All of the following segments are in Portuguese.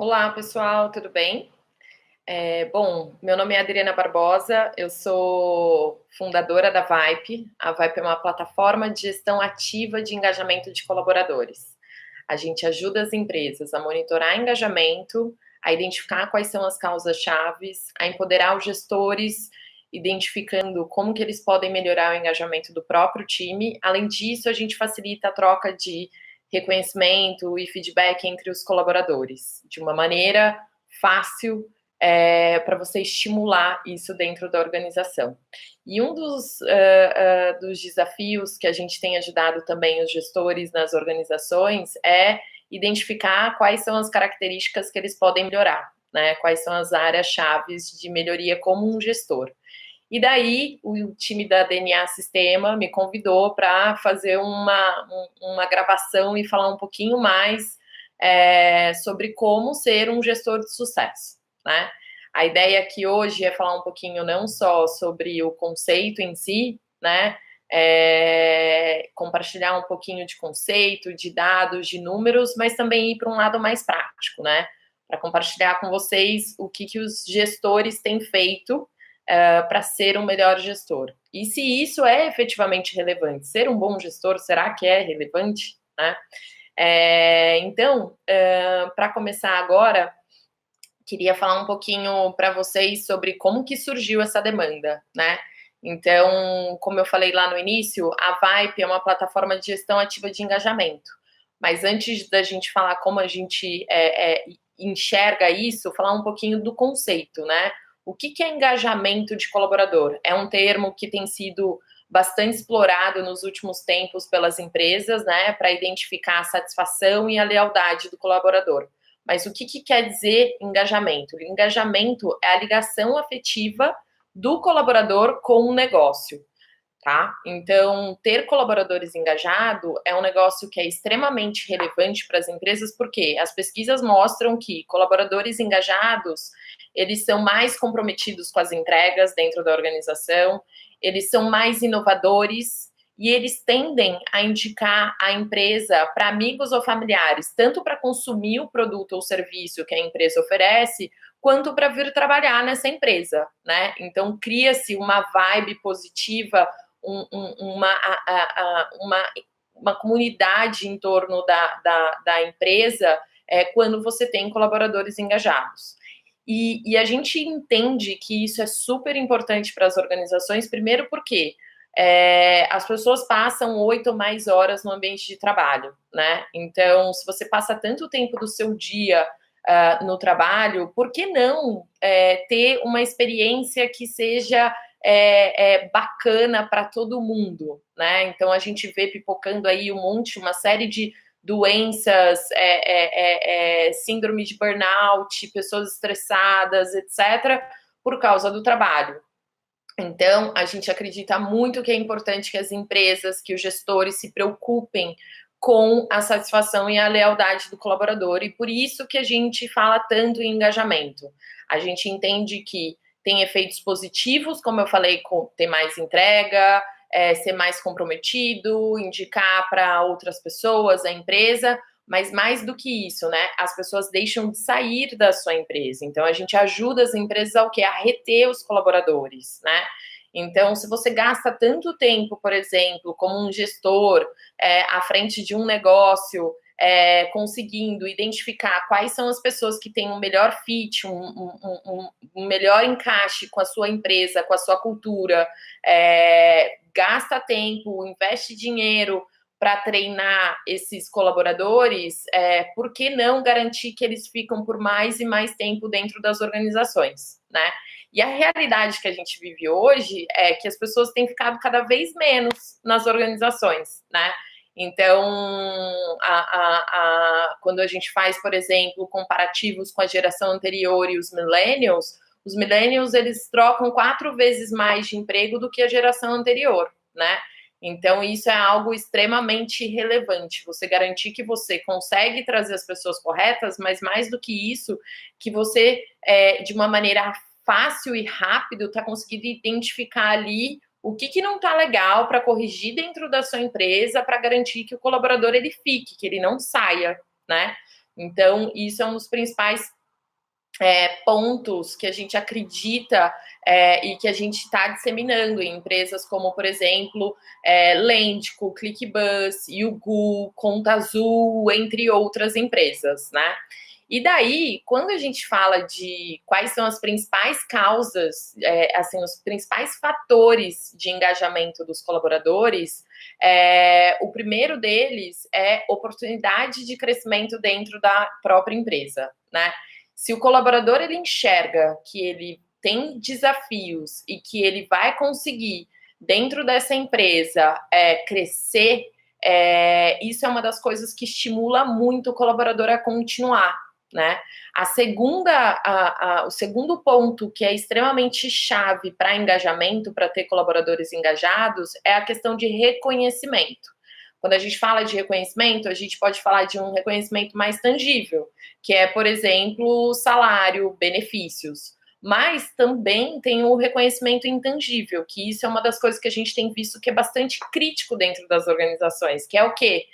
Olá, pessoal, tudo bem? Bom, meu nome é Adriana Barbosa, eu sou fundadora da Vype. A Vype é uma plataforma de gestão ativa de engajamento de colaboradores. A gente ajuda as empresas a monitorar engajamento, a identificar quais são as causas-chaves, a empoderar os gestores, identificando como que eles podem melhorar o engajamento do próprio time. Além disso, a gente facilita a troca de reconhecimento e feedback entre os colaboradores, de uma maneira fácil, para você estimular isso dentro da organização. E um dos desafios que a gente tem ajudado também os gestores nas organizações é identificar quais são as características que eles podem melhorar, né? Quais são as áreas-chave de melhoria como um gestor. E daí, o time da DNA Sistema me convidou para fazer uma gravação e falar um pouquinho mais sobre como ser um gestor de sucesso, né? A ideia aqui hoje é falar um pouquinho não só sobre o conceito em si, né? Compartilhar um pouquinho de conceito, de dados, de números, mas também ir para um lado mais prático, né? Para compartilhar com vocês o que os gestores têm feito para ser um melhor gestor. E se isso é efetivamente relevante, ser um bom gestor, será que é relevante? Né? Então, para começar agora, queria falar um pouquinho para vocês sobre como que surgiu essa demanda, né? Então, como eu falei lá no início, a Vype é uma plataforma de gestão ativa de engajamento. Mas antes da gente falar como a gente enxerga isso, falar um pouquinho do conceito, né? O que é engajamento de colaborador? É um termo que tem sido bastante explorado nos últimos tempos pelas empresas, né? Para identificar a satisfação e a lealdade do colaborador. Mas o que quer dizer engajamento? O engajamento é a ligação afetiva do colaborador com o negócio, tá? Então, ter colaboradores engajados é um negócio que é extremamente relevante para as empresas, porque as pesquisas mostram que colaboradores engajados, eles são mais comprometidos com as entregas dentro da organização, eles são mais inovadores, e eles tendem a indicar a empresa para amigos ou familiares, tanto para consumir o produto ou serviço que a empresa oferece, quanto para vir trabalhar nessa empresa, né? Então, cria-se uma vibe positiva, uma comunidade em torno da empresa quando você tem colaboradores engajados. E a gente entende que isso é super importante para as organizações, primeiro porque as pessoas passam 8 ou mais horas no ambiente de trabalho, né? Então, se você passa tanto tempo do seu dia no trabalho, por que não ter uma experiência que seja bacana para todo mundo, né? Então, a gente vê pipocando aí uma série de doenças, síndrome de burnout, pessoas estressadas, etc., por causa do trabalho. Então, a gente acredita muito que é importante que as empresas, que os gestores se preocupem com a satisfação e a lealdade do colaborador, e por isso que a gente fala tanto em engajamento. A gente entende que tem efeitos positivos, como eu falei, ter mais entrega, ser mais comprometido, indicar para outras pessoas, a empresa, mas mais do que isso, né? As pessoas deixam de sair da sua empresa. Então, a gente ajuda as empresas ao quê? A reter os colaboradores, né? Então, se você gasta tanto tempo, por exemplo, como um gestor à frente de um negócio, conseguindo identificar quais são as pessoas que têm um melhor fit, um melhor encaixe com a sua empresa, com a sua cultura, gasta tempo, investe dinheiro para treinar esses colaboradores, por que não garantir que eles ficam por mais e mais tempo dentro das organizações, né? E a realidade que a gente vive hoje é que as pessoas têm ficado cada vez menos nas organizações, né? Então, quando a gente faz, por exemplo, comparativos com a geração anterior e os millennials, eles trocam 4 vezes mais de emprego do que a geração anterior, né? Então, isso é algo extremamente relevante, você garantir que você consegue trazer as pessoas corretas, mas mais do que isso, que você, de uma maneira fácil e rápido, está conseguindo identificar ali o que não está legal para corrigir dentro da sua empresa, para garantir que o colaborador ele fique, que ele não saia, né? Então, isso é um dos principais pontos que a gente acredita e que a gente está disseminando em empresas como, por exemplo, Lentico, ClickBus, Yugu, Conta Azul, entre outras empresas, né? E daí, quando a gente fala de quais são as principais causas, assim, os principais fatores de engajamento dos colaboradores, o primeiro deles é oportunidade de crescimento dentro da própria empresa, né? Se o colaborador ele enxerga que ele tem desafios e que ele vai conseguir, dentro dessa empresa, crescer, isso é uma das coisas que estimula muito o colaborador a continuar, né? O segundo ponto que é extremamente chave para engajamento, para ter colaboradores engajados, é a questão de reconhecimento. Quando a gente fala de reconhecimento, a gente pode falar de um reconhecimento mais tangível, que é, por exemplo, salário, benefícios. Mas também tem o reconhecimento intangível, que isso é uma das coisas que a gente tem visto que é bastante crítico dentro das organizações, que é o quê?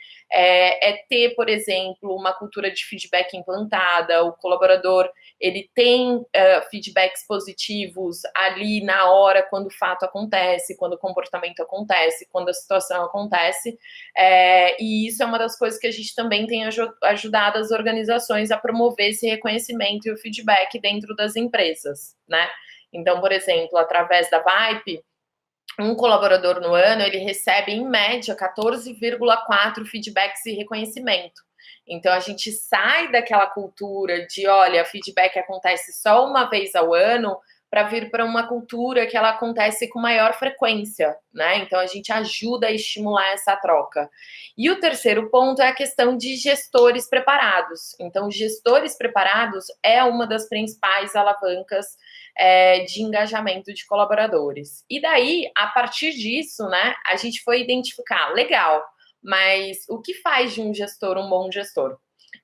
Ter, por exemplo, uma cultura de feedback implantada, o colaborador ele tem feedbacks positivos ali na hora, quando o fato acontece, quando o comportamento acontece, quando a situação acontece, e isso é uma das coisas que a gente também tem ajudado as organizações a promover esse reconhecimento e o feedback dentro das empresas, né? Então, por exemplo, através da VIPE, um colaborador no ano, ele recebe, em média, 14,4 feedbacks e reconhecimento. Então, a gente sai daquela cultura de, olha, feedback acontece só uma vez ao ano, para vir para uma cultura que ela acontece com maior frequência, né? Então, a gente ajuda a estimular essa troca. E o terceiro ponto é a questão de gestores preparados. Então, gestores preparados é uma das principais alavancas de engajamento de colaboradores. E daí, a partir disso, né, a gente foi identificar, legal, mas o que faz de um gestor um bom gestor?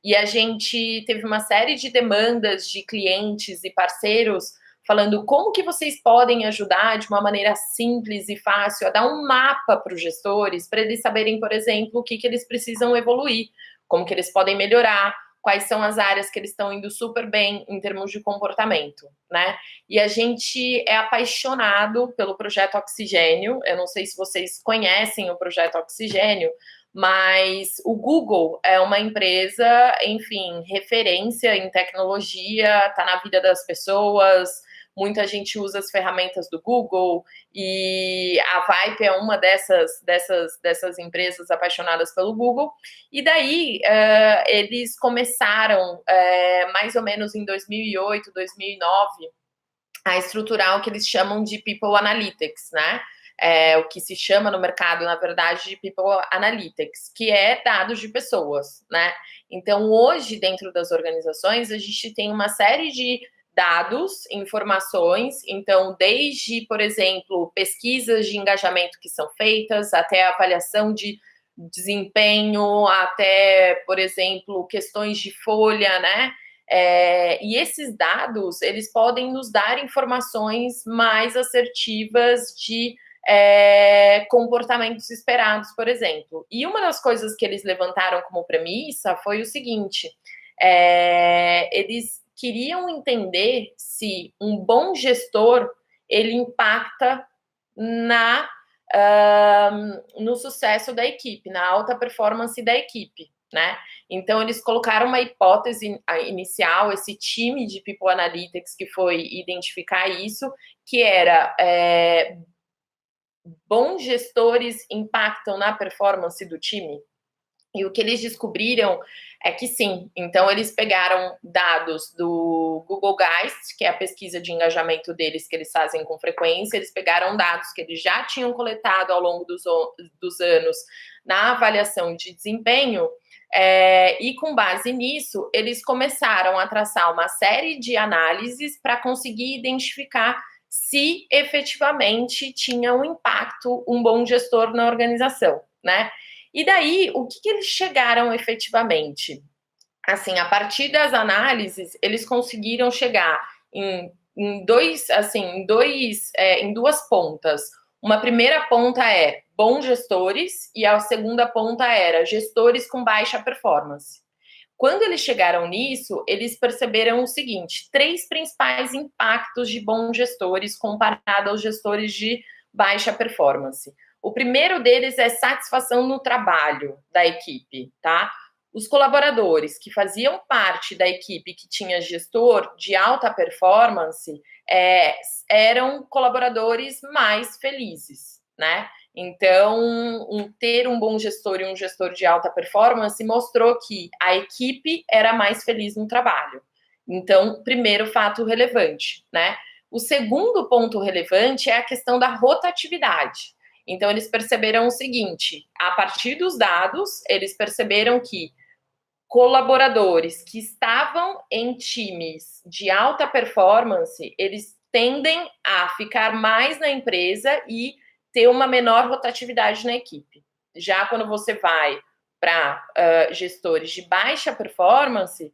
E a gente teve uma série de demandas de clientes e parceiros falando como que vocês podem ajudar de uma maneira simples e fácil a dar um mapa para os gestores, para eles saberem, por exemplo, o que eles precisam evoluir, como que eles podem melhorar, quais são as áreas que eles estão indo super bem em termos de comportamento, né? E a gente é apaixonado pelo projeto Oxigênio. Eu não sei se vocês conhecem o projeto Oxigênio, mas o Google é uma empresa, enfim, referência em tecnologia, está na vida das pessoas. Muita gente usa as ferramentas do Google e a VIPE é uma dessas empresas apaixonadas pelo Google. E daí, eles começaram, mais ou menos em 2008, 2009, a estruturar o que eles chamam de People Analytics, né? O que se chama no mercado, na verdade, de People Analytics, que é dados de pessoas, né? Então, hoje, dentro das organizações, a gente tem uma série de dados, informações, então, desde, por exemplo, pesquisas de engajamento que são feitas, até a avaliação de desempenho, até, por exemplo, questões de folha, né? E esses dados, eles podem nos dar informações mais assertivas de comportamentos esperados, por exemplo. E uma das coisas que eles levantaram como premissa foi o seguinte, eles queriam entender se um bom gestor, ele impacta no sucesso da equipe, na alta performance da equipe, né? Então, eles colocaram uma hipótese inicial, esse time de People Analytics que foi identificar isso, que era bons gestores impactam na performance do time? E o que eles descobriram é que sim. Então, eles pegaram dados do Google Geist, que é a pesquisa de engajamento deles que eles fazem com frequência, eles pegaram dados que eles já tinham coletado ao longo dos anos na avaliação de desempenho, e com base nisso, eles começaram a traçar uma série de análises para conseguir identificar se efetivamente tinha um impacto, um bom gestor na organização, né? E daí, o que eles chegaram efetivamente? Assim, a partir das análises, eles conseguiram chegar em duas pontas. Uma primeira ponta é bons gestores e a segunda ponta era gestores com baixa performance. Quando eles chegaram nisso, eles perceberam o seguinte: 3 principais impactos de bons gestores comparado aos gestores de baixa performance. O primeiro deles é satisfação no trabalho da equipe, tá? Os colaboradores que faziam parte da equipe que tinha gestor de alta performance eram colaboradores mais felizes, né? Então, ter um bom gestor e um gestor de alta performance mostrou que a equipe era mais feliz no trabalho. Então, primeiro fato relevante, né? O segundo ponto relevante é a questão da rotatividade. Então, eles perceberam o seguinte: a partir dos dados, eles perceberam que colaboradores que estavam em times de alta performance, eles tendem a ficar mais na empresa e ter uma menor rotatividade na equipe. Já quando você vai para gestores de baixa performance,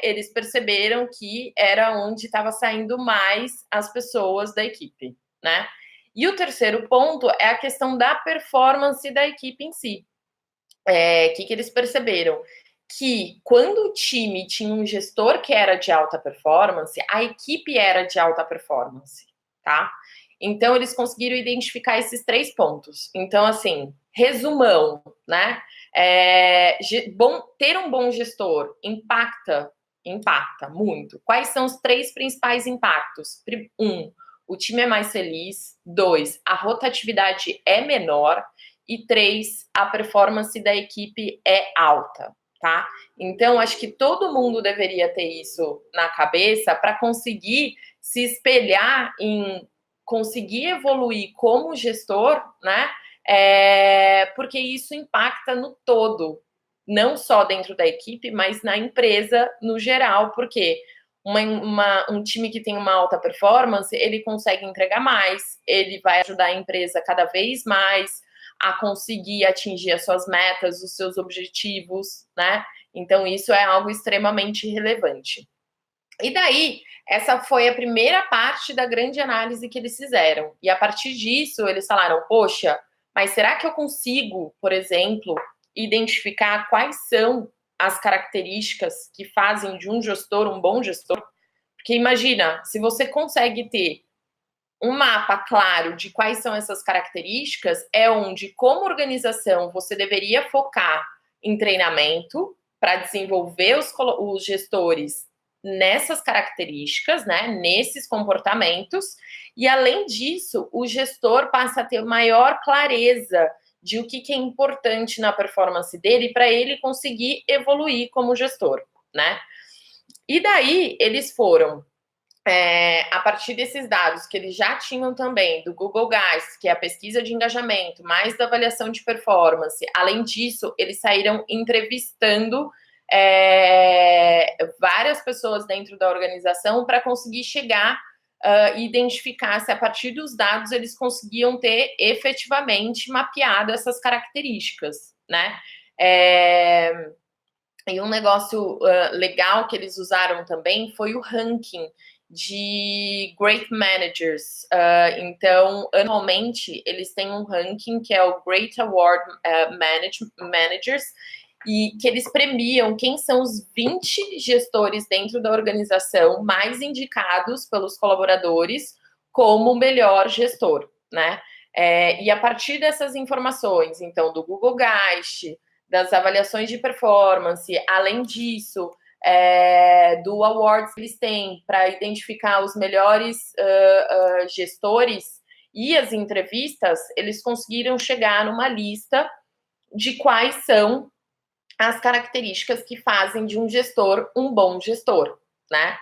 eles perceberam que era onde estava saindo mais as pessoas da equipe, né? E o terceiro ponto é a questão da performance da equipe em si. Que eles perceberam? Que quando o time tinha um gestor que era de alta performance, a equipe era de alta performance, tá? Então, eles conseguiram identificar esses 3 pontos. Então, assim, resumão, né? Ter um bom gestor impacta muito. Quais são os 3 principais impactos? 1, o time é mais feliz. 2, a rotatividade é menor. E 3, a performance da equipe é alta, tá? Então, acho que todo mundo deveria ter isso na cabeça para conseguir se espelhar em conseguir evoluir como gestor, né? Porque isso impacta no todo, não só dentro da equipe, mas na empresa no geral, porque um time que tem uma alta performance, ele consegue entregar mais, ele vai ajudar a empresa cada vez mais a conseguir atingir as suas metas, os seus objetivos, né? Então, isso é algo extremamente relevante. E daí, essa foi a primeira parte da grande análise que eles fizeram. E a partir disso, eles falaram: poxa, mas será que eu consigo, por exemplo, identificar quais são as características que fazem de um gestor um bom gestor? Porque imagina, se você consegue ter um mapa claro de quais são essas características, é onde, como organização, você deveria focar em treinamento para desenvolver os gestores nessas características, né, nesses comportamentos, e além disso, o gestor passa a ter maior clareza de o que é importante na performance dele para ele conseguir evoluir como gestor, né? E daí eles foram a partir desses dados que eles já tinham também do Google Guys, que é a pesquisa de engajamento, mais da avaliação de performance, além disso, eles saíram entrevistando várias pessoas dentro da organização para conseguir chegar e identificar se a partir dos dados eles conseguiam ter efetivamente mapeado essas características, né? E um negócio legal que eles usaram também foi o ranking de Great Managers. Então, anualmente, eles têm um ranking que é o Great Award Managers, e que eles premiam quem são os 20 gestores dentro da organização mais indicados pelos colaboradores como o melhor gestor, né? E a partir dessas informações, então, do Google Geist, das avaliações de performance, além disso, do awards que eles têm para identificar os melhores gestores e as entrevistas, eles conseguiram chegar numa lista de quais são as características que fazem de um gestor um bom gestor, né?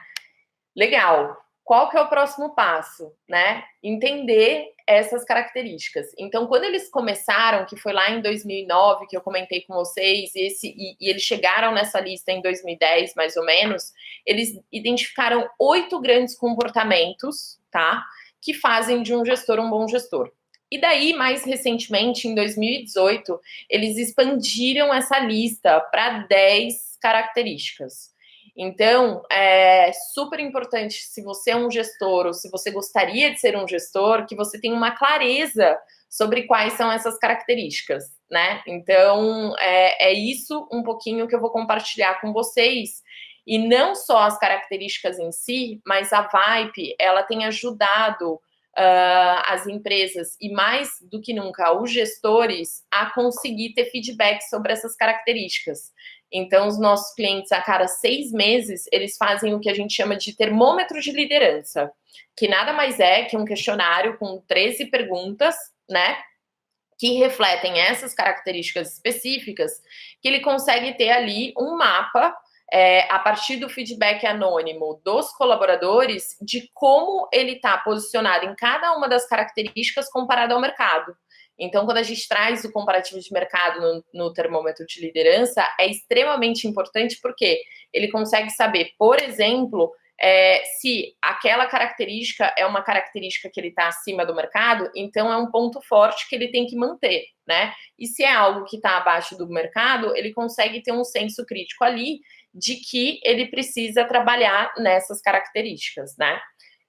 Legal. Qual que é o próximo passo, né? Entender essas características. Então, quando eles começaram, que foi lá em 2009, que eu comentei com vocês, e eles chegaram nessa lista em 2010, mais ou menos, eles identificaram 8 grandes comportamentos, tá? Que fazem de um gestor um bom gestor. E daí, mais recentemente, em 2018, eles expandiram essa lista para 10 características. Então, é super importante, se você é um gestor ou se você gostaria de ser um gestor, que você tenha uma clareza sobre quais são essas características, né? Então, é isso um pouquinho que eu vou compartilhar com vocês. E não só as características em si, mas a Vype, ela tem ajudado as empresas e mais do que nunca os gestores a conseguir ter feedback sobre essas características. Então, os nossos clientes, a cada 6 meses, eles fazem o que a gente chama de termômetro de liderança, que nada mais é que um questionário com 13 perguntas, né, que refletem essas características específicas, que ele consegue ter ali um mapa a partir do feedback anônimo dos colaboradores, de como ele está posicionado em cada uma das características comparado ao mercado. Então, quando a gente traz o comparativo de mercado no termômetro de liderança, é extremamente importante porque ele consegue saber, por exemplo, se aquela característica é uma característica que ele está acima do mercado, então é um ponto forte que ele tem que manter, né? E se é algo que está abaixo do mercado, ele consegue ter um senso crítico ali de que ele precisa trabalhar nessas características, né?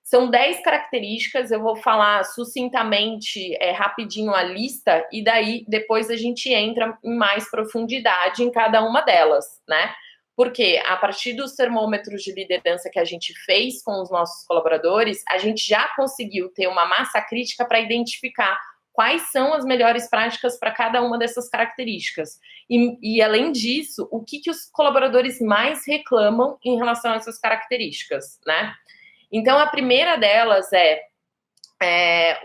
São 10 características, eu vou falar sucintamente, rapidinho a lista, e daí depois a gente entra em mais profundidade em cada uma delas, né? Porque a partir dos termômetros de liderança que a gente fez com os nossos colaboradores, a gente já conseguiu ter uma massa crítica para identificar quais são as melhores práticas para cada uma dessas características. E além disso, o que os colaboradores mais reclamam em relação a essas características, né? Então, a primeira delas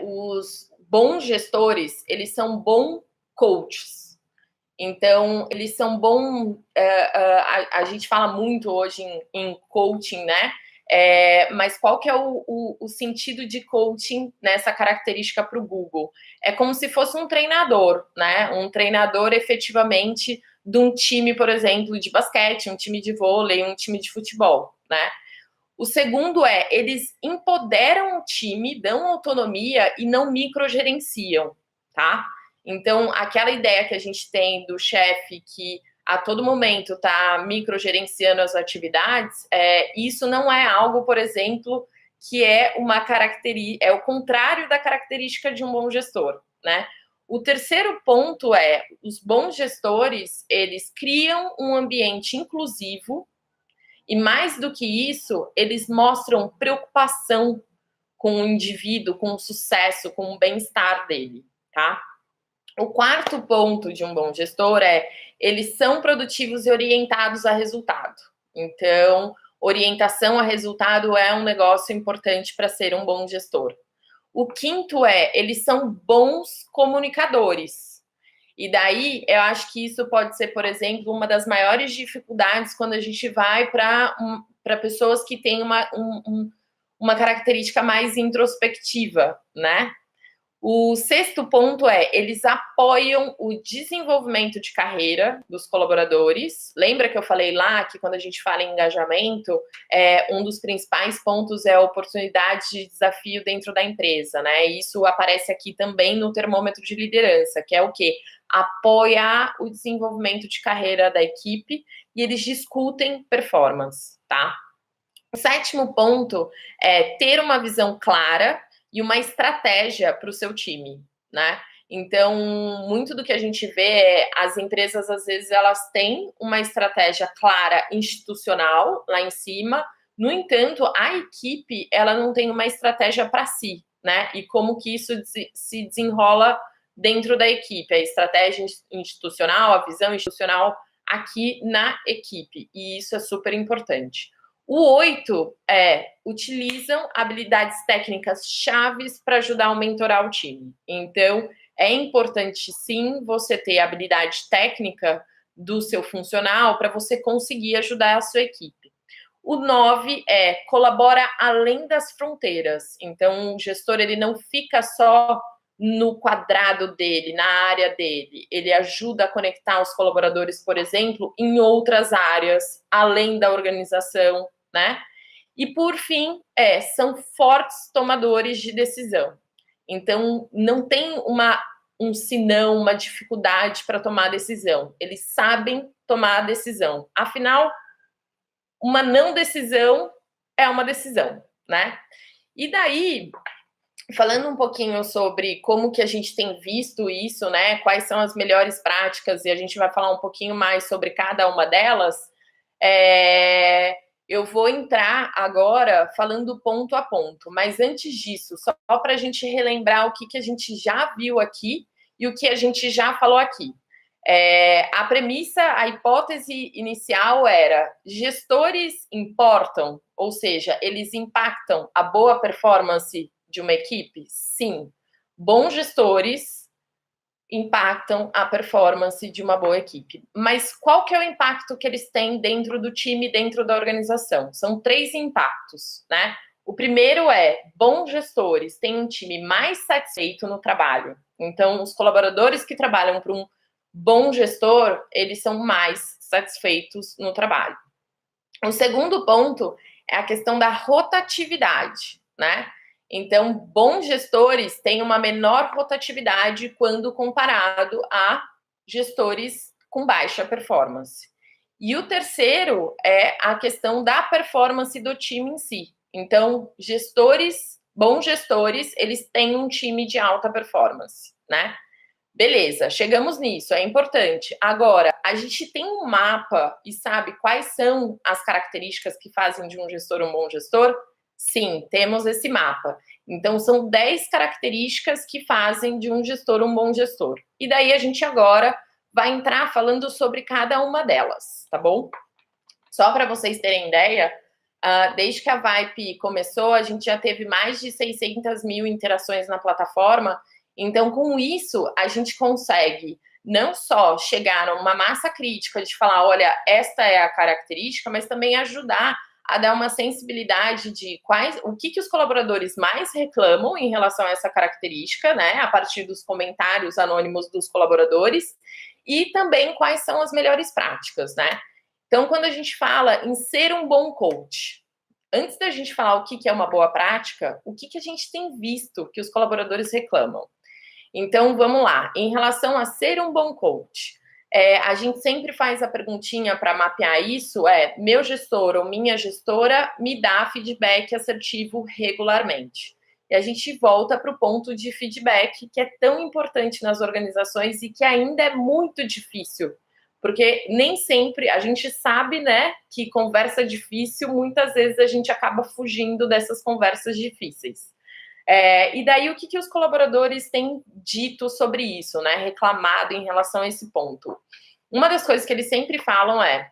os bons gestores, eles são bons coaches. Então, eles são bons... a gente fala muito hoje em coaching, né? Mas qual que é o sentido de coaching nessa característica para o Google? É como se fosse um treinador, né? Um treinador efetivamente de um time, por exemplo, de basquete, um time de vôlei, um time de futebol, né? O segundo eles empoderam o time, dão autonomia e não microgerenciam, tá? Então, aquela ideia que a gente tem do chefe que a todo momento está microgerenciando as atividades, isso não é algo, por exemplo, que é uma característica, é o contrário da característica de um bom gestor, né? O terceiro ponto os bons gestores, eles criam um ambiente inclusivo e mais do que isso, eles mostram preocupação com o indivíduo, com o sucesso, com o bem-estar dele, tá? O quarto ponto de um bom gestor eles são produtivos e orientados a resultado. Então, orientação a resultado é um negócio importante para ser um bom gestor. O quinto eles são bons comunicadores. E daí, eu acho que isso pode ser, por exemplo, uma das maiores dificuldades quando a gente vai para pessoas que têm uma característica mais introspectiva, né? O sexto ponto eles apoiam o desenvolvimento de carreira dos colaboradores. Lembra que eu falei lá que quando a gente fala em engajamento, um dos principais pontos é a oportunidade de desafio dentro da empresa, né? Isso aparece aqui também no termômetro de liderança, que é o quê? Apoiar o desenvolvimento de carreira da equipe e eles discutem performance, tá? O sétimo ponto é ter uma visão clara e uma estratégia para o seu time, né? Então, muito do que a gente vê as empresas, às vezes, elas têm uma estratégia clara institucional lá em cima, no entanto, a equipe, ela não tem uma estratégia para si, né? E como que isso se desenrola dentro da equipe, a estratégia institucional, a visão institucional aqui na equipe, e isso é super importante. O 8 utilizam habilidades técnicas chaves para ajudar a mentorar o time. Então, é importante, sim, você ter habilidade técnica do seu funcional para você conseguir ajudar a sua equipe. O 9 colabora além das fronteiras. Então, o gestor ele não fica só no quadrado dele, na área dele. Ele ajuda a conectar os colaboradores, por exemplo, em outras áreas, além da organização, né? E por fim, são fortes tomadores de decisão. Então, não tem um senão, uma dificuldade para tomar decisão. Eles sabem tomar a decisão. Afinal, uma não decisão é uma decisão, né? E daí, falando um pouquinho sobre como que a gente tem visto isso, né? Quais são as melhores práticas, e a gente vai falar um pouquinho mais sobre cada uma delas. Eu vou entrar agora falando ponto a ponto, mas antes disso, só para a gente relembrar o que a gente já viu aqui e o que a gente já falou aqui. A premissa, a hipótese inicial era: gestores importam, ou seja, eles impactam a boa performance de uma equipe? Sim. Bons gestores impactam a performance de uma boa equipe. Mas qual que é o impacto que eles têm dentro do time, dentro da organização? São 3 impactos, né? O primeiro é: bons gestores têm um time mais satisfeito no trabalho. Então, os colaboradores que trabalham para um bom gestor, eles são mais satisfeitos no trabalho. O segundo ponto é a questão da rotatividade, né? Então, bons gestores têm uma menor rotatividade quando comparado a gestores com baixa performance. E o terceiro é a questão da performance do time em si. Então, bons gestores, eles têm um time de alta performance, né? Beleza, chegamos nisso, é importante. Agora, a gente tem um mapa e sabe quais são as características que fazem de um gestor um bom gestor? Sim, temos esse mapa. Então, são 10 características que fazem de um gestor um bom gestor. E daí a gente agora vai entrar falando sobre cada uma delas, tá bom? Só para vocês terem ideia, desde que a Vype começou, a gente já teve mais de 600 mil interações na plataforma. Então, com isso, a gente consegue não só chegar a uma massa crítica de falar, olha, esta é a característica, mas também ajudar a dar uma sensibilidade de o que os colaboradores mais reclamam em relação a essa característica, né, a partir dos comentários anônimos dos colaboradores, e também quais são as melhores práticas, né? Então, quando a gente fala em ser um bom coach, antes da gente falar o que é uma boa prática, o que a gente tem visto que os colaboradores reclamam? Então, vamos lá. Em relação a ser um bom coach, a gente sempre faz a perguntinha para mapear isso, meu gestor ou minha gestora me dá feedback assertivo regularmente. E a gente volta para o ponto de feedback, que é tão importante nas organizações e que ainda é muito difícil, porque nem sempre a gente sabe, né, que conversa difícil, muitas vezes a gente acaba fugindo dessas conversas difíceis. E daí, o que os colaboradores têm dito sobre isso, né? Reclamado em relação a esse ponto. Uma das coisas que eles sempre falam é: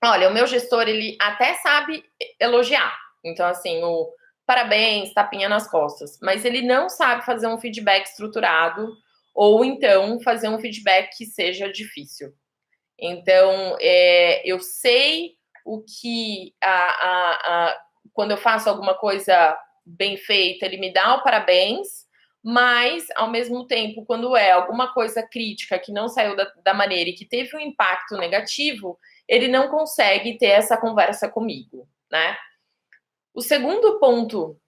olha, o meu gestor, ele até sabe elogiar. Então, assim, o parabéns, tapinha nas costas. Mas ele não sabe fazer um feedback estruturado ou, então, fazer um feedback que seja difícil. Então, eu sei o que... quando eu faço alguma coisa bem feita, ele me dá o parabéns, mas, ao mesmo tempo, quando é alguma coisa crítica que não saiu da maneira e que teve um impacto negativo, ele não consegue ter essa conversa comigo, né? O segundo ponto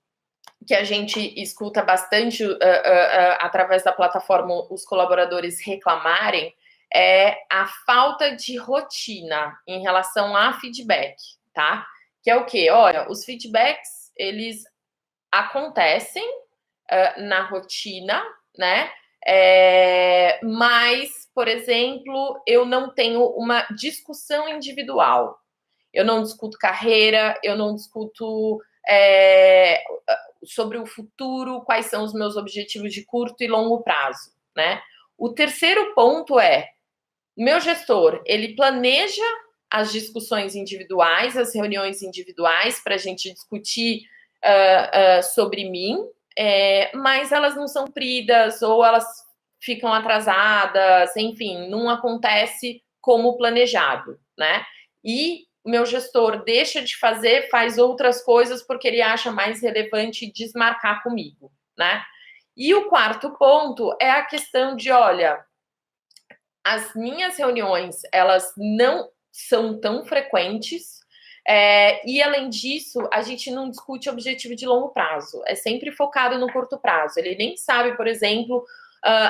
que a gente escuta bastante através da plataforma os colaboradores reclamarem é a falta de rotina em relação a feedback, tá? Que é o quê? Olha, os feedbacks, eles acontecem na rotina, né? Mas, por exemplo, eu não tenho uma discussão individual. Eu não discuto carreira, eu não discuto sobre o futuro, quais são os meus objetivos de curto e longo prazo, né? O terceiro ponto é: meu gestor, ele planeja as discussões individuais, as reuniões individuais para a gente discutir sobre mim, mas elas não são cumpridas ou elas ficam atrasadas, enfim, não acontece como planejado, né? E o meu gestor deixa de fazer, faz outras coisas porque ele acha mais relevante desmarcar comigo, né? E o quarto ponto é a questão de, olha, as minhas reuniões, elas não são tão frequentes, e além disso, a gente não discute objetivo de longo prazo, é sempre focado no curto prazo. Ele nem sabe, por exemplo,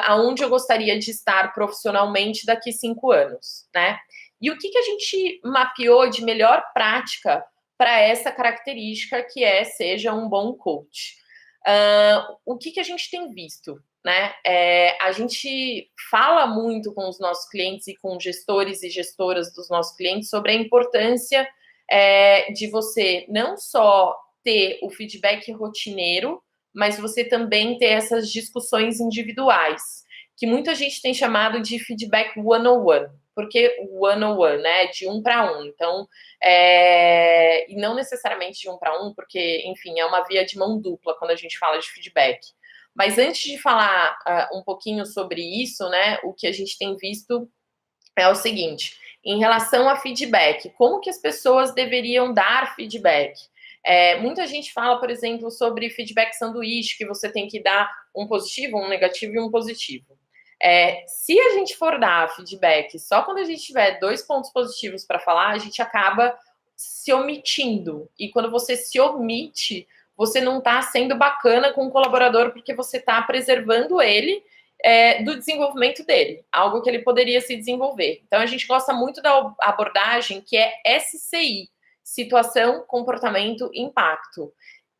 aonde eu gostaria de estar profissionalmente daqui 5 anos, né? E o que a gente mapeou de melhor prática para essa característica que seja um bom coach? O que a gente tem visto? Né? A gente fala muito com os nossos clientes e com gestores e gestoras dos nossos clientes sobre a importância de você não só ter o feedback rotineiro, mas você também ter essas discussões individuais, que muita gente tem chamado de feedback one-on-one. Porque one-on-one, né? De um para um. Então, e não necessariamente de um para um, porque, enfim, é uma via de mão dupla quando a gente fala de feedback. Mas antes de falar um pouquinho sobre isso, né, o que a gente tem visto é o seguinte, em relação a feedback, como que as pessoas deveriam dar feedback? Muita gente fala, por exemplo, sobre feedback sanduíche, que você tem que dar um positivo, um negativo e um positivo. Se a gente for dar feedback só quando a gente tiver 2 pontos positivos para falar, a gente acaba se omitindo. E quando você se omite, você não está sendo bacana com o colaborador porque você está preservando ele do desenvolvimento dele, algo que ele poderia se desenvolver. Então, a gente gosta muito da abordagem que é SCI, situação, comportamento, impacto,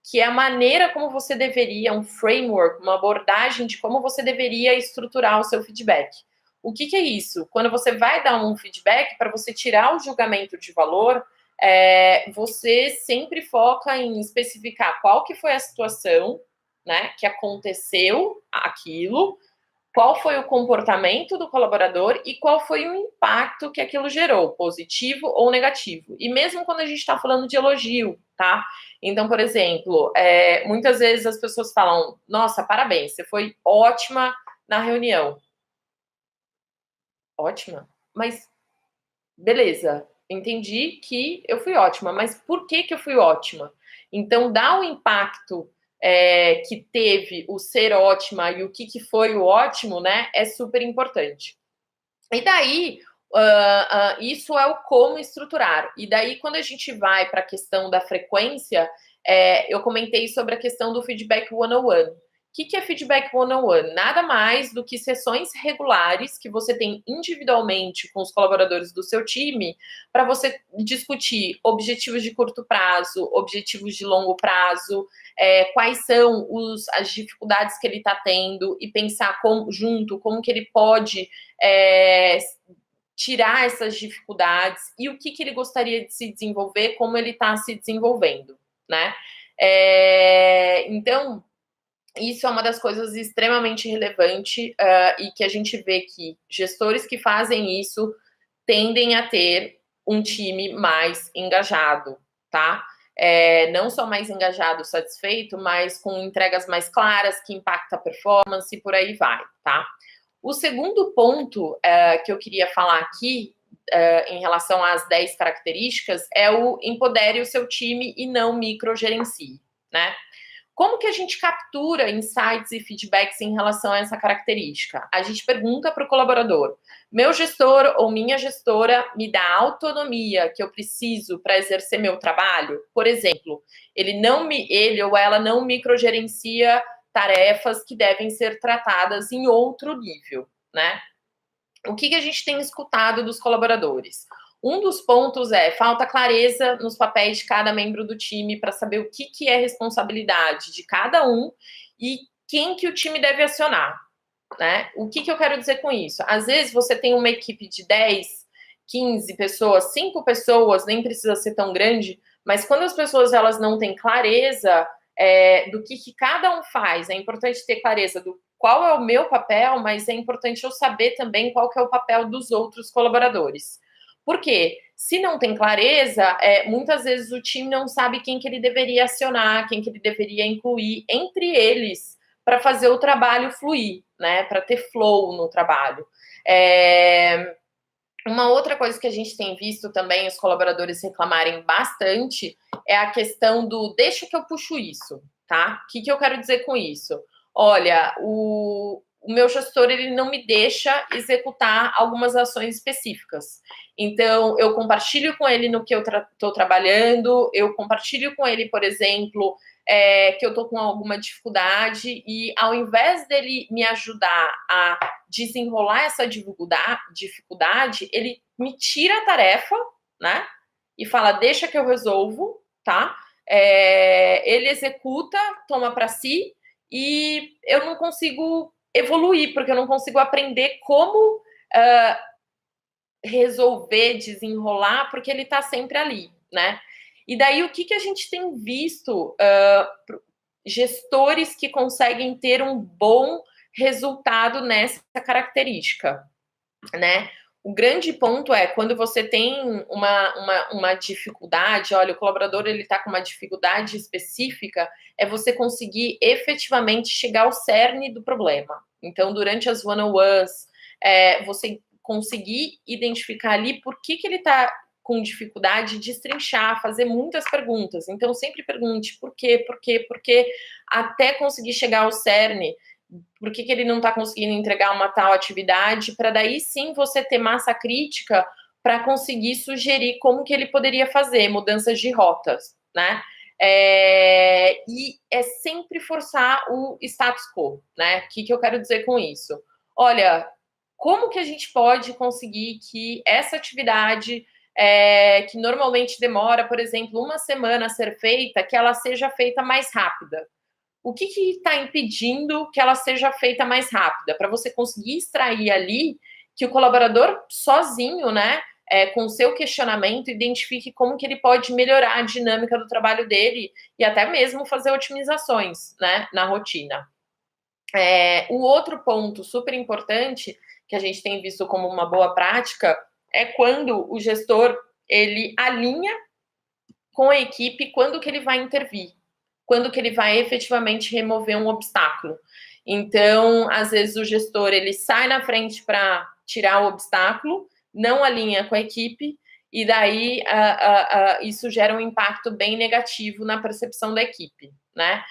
que é a maneira como você deveria, um framework, uma abordagem de como você deveria estruturar o seu feedback. O que é isso? Quando você vai dar um feedback, para você tirar o julgamento de valor, você sempre foca em especificar qual que foi a situação, né, que aconteceu aquilo, qual foi o comportamento do colaborador e qual foi o impacto que aquilo gerou, positivo ou negativo. E mesmo quando a gente está falando de elogio, tá? Então, por exemplo, muitas vezes as pessoas falam, nossa, parabéns, você foi ótima na reunião. Ótima? Mas, beleza, entendi que eu fui ótima, mas por que eu fui ótima? Então, dá o impacto que teve o ser ótima e o que foi o ótimo, né, é super importante. E daí, isso é o como estruturar. E daí, quando a gente vai para a questão da frequência, eu comentei sobre a questão do feedback one-on-one. O que é feedback one-on-one? Nada mais do que sessões regulares que você tem individualmente com os colaboradores do seu time para você discutir objetivos de curto prazo, objetivos de longo prazo, quais são as dificuldades que ele está tendo e pensar junto como que ele pode tirar essas dificuldades e o que ele gostaria de se desenvolver, como ele está se desenvolvendo, né? Então, isso é uma das coisas extremamente relevante e que a gente vê que gestores que fazem isso tendem a ter um time mais engajado, tá? Não só mais engajado, satisfeito, mas com entregas mais claras, que impacta a performance e por aí vai, tá? O segundo ponto que eu queria falar aqui, em relação às 10 características, é o empodere o seu time e não microgerencie, né? Como que a gente captura insights e feedbacks em relação a essa característica? A gente pergunta para o colaborador, meu gestor ou minha gestora me dá a autonomia que eu preciso para exercer meu trabalho? Por exemplo, ele ou ela não microgerencia tarefas que devem ser tratadas em outro nível, né? O que a gente tem escutado dos colaboradores? Um dos pontos falta clareza nos papéis de cada membro do time para saber o que é responsabilidade de cada um e quem que o time deve acionar, né? O que eu quero dizer com isso? Às vezes você tem uma equipe de 10, 15 pessoas, 5 pessoas, nem precisa ser tão grande, mas quando as pessoas elas não têm clareza do que cada um faz, é importante ter clareza do qual é o meu papel, mas é importante eu saber também qual que é o papel dos outros colaboradores. Por quê? Se não tem clareza, muitas vezes o time não sabe quem que ele deveria acionar, quem que ele deveria incluir entre eles para fazer o trabalho fluir, né? Para ter flow no trabalho. Uma outra coisa que a gente tem visto também os colaboradores reclamarem bastante é a questão do deixa que eu puxo isso, tá? O que eu quero dizer com isso? Olha, o meu gestor ele não me deixa executar algumas ações específicas. Então, eu compartilho com ele no que eu estou trabalhando, eu compartilho com ele, por exemplo, que eu estou com alguma dificuldade e ao invés dele me ajudar a desenrolar essa dificuldade, ele me tira a tarefa, né? E fala, deixa que eu resolvo, tá? ele executa, toma para si, e eu não consigo evoluir, porque eu não consigo aprender como resolver, desenrolar, porque ele está sempre ali, né? E daí, o que a gente tem visto gestores que conseguem ter um bom resultado nessa característica, né? O grande ponto é quando você tem uma dificuldade, olha, o colaborador ele está com uma dificuldade específica, é você conseguir efetivamente chegar ao cerne do problema. Então, durante as one-on-ones, você conseguir identificar ali por que ele está com dificuldade, destrinchar, fazer muitas perguntas. Então, sempre pergunte por quê, até conseguir chegar ao cerne. Por que ele não está conseguindo entregar uma tal atividade, para daí sim você ter massa crítica para conseguir sugerir como que ele poderia fazer, mudanças de rotas, né? E é sempre forçar o status quo, né? O que eu quero dizer com isso? Olha, como que a gente pode conseguir que essa atividade que normalmente demora, por exemplo, uma semana a ser feita, que ela seja feita mais rápida? O que está impedindo que ela seja feita mais rápida? Para você conseguir extrair ali que o colaborador sozinho, né, com o seu questionamento, identifique como que ele pode melhorar a dinâmica do trabalho dele e até mesmo fazer otimizações, né, na rotina. O outro ponto super importante que a gente tem visto como uma boa prática é quando o gestor ele alinha com a equipe quando que ele vai intervir, quando que ele vai efetivamente remover um obstáculo. Então, às vezes o gestor ele sai na frente para tirar o obstáculo, não alinha com a equipe, e daí isso gera um impacto bem negativo na percepção da equipe, né?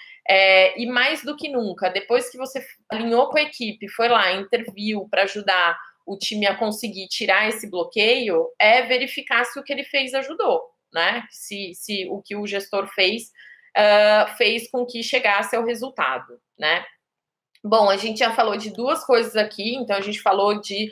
E mais do que nunca, depois que você alinhou com a equipe, foi lá, interviu para ajudar o time a conseguir tirar esse bloqueio, é verificar se o que ele fez ajudou, né? Se o que o gestor fez fez com que chegasse ao resultado, né? Bom, a gente já falou de duas coisas aqui, então a gente falou de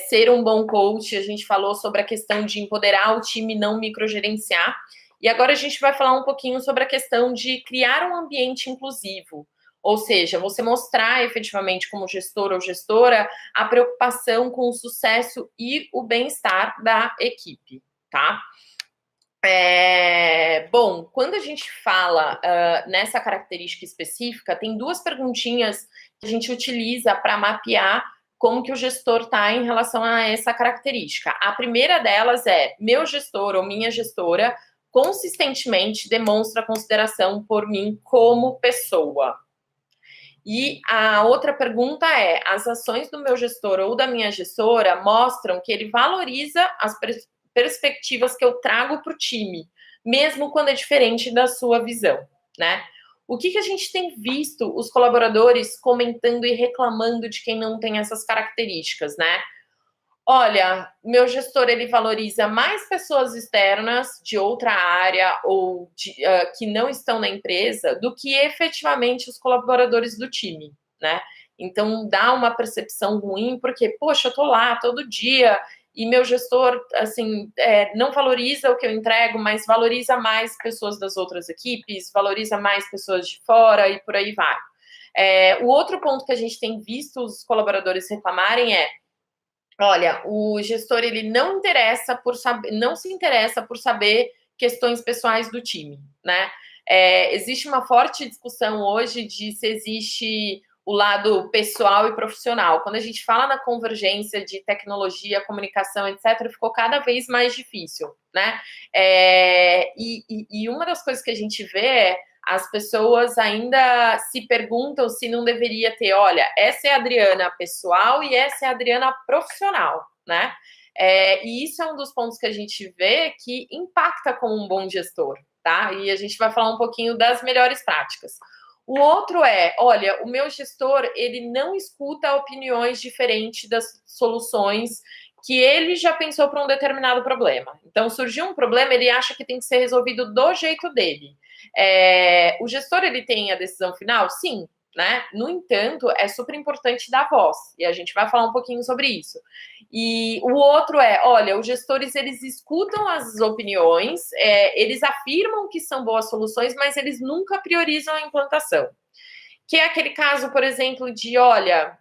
ser um bom coach, a gente falou sobre a questão de empoderar o time, não microgerenciar, e agora a gente vai falar um pouquinho sobre a questão de criar um ambiente inclusivo, ou seja, você mostrar efetivamente como gestor ou gestora a preocupação com o sucesso e o bem-estar da equipe, tá? Bom, quando a gente fala nessa característica específica, tem duas perguntinhas que a gente utiliza para mapear como que o gestor está em relação a essa característica. A primeira delas é: meu gestor ou minha gestora consistentemente demonstra consideração por mim como pessoa. E a outra pergunta é: as ações do meu gestor ou da minha gestora mostram que ele valoriza as perspectivas que eu trago para o time, mesmo quando é diferente da sua visão, né? O que a gente tem visto os colaboradores comentando e reclamando de quem não tem essas características, né? Olha, meu gestor ele valoriza mais pessoas externas de outra área ou que não estão na empresa do que efetivamente os colaboradores do time, né? Então dá uma percepção ruim porque, poxa, eu tô lá todo dia e meu gestor, assim, não valoriza o que eu entrego, mas valoriza mais pessoas das outras equipes, valoriza mais pessoas de fora e por aí vai. O outro ponto que a gente tem visto os colaboradores reclamarem é: olha, o gestor ele não se interessa por saber questões pessoais do time, né? Existe uma forte discussão hoje de se existe o lado pessoal e profissional. Quando a gente fala na convergência de tecnologia, comunicação, etc., ficou cada vez mais difícil, né? E uma das coisas que a gente vê é as pessoas ainda se perguntam se não deveria ter, olha, essa é a Adriana pessoal e essa é a Adriana profissional, né? E isso é um dos pontos que a gente vê que impacta como um bom gestor, tá? E a gente vai falar um pouquinho das melhores práticas. O outro é, olha, o meu gestor, ele não escuta opiniões diferentes das soluções que ele já pensou para um determinado problema. Então, surgiu um problema, ele acha que tem que ser resolvido do jeito dele. O gestor, ele tem a decisão final? Sim, né? No entanto, é super importante dar voz, e a gente vai falar um pouquinho sobre isso. E o outro é, olha, os gestores, eles escutam as opiniões, eles afirmam que são boas soluções, mas eles nunca priorizam a implantação. Que é aquele caso, por exemplo, de, olha,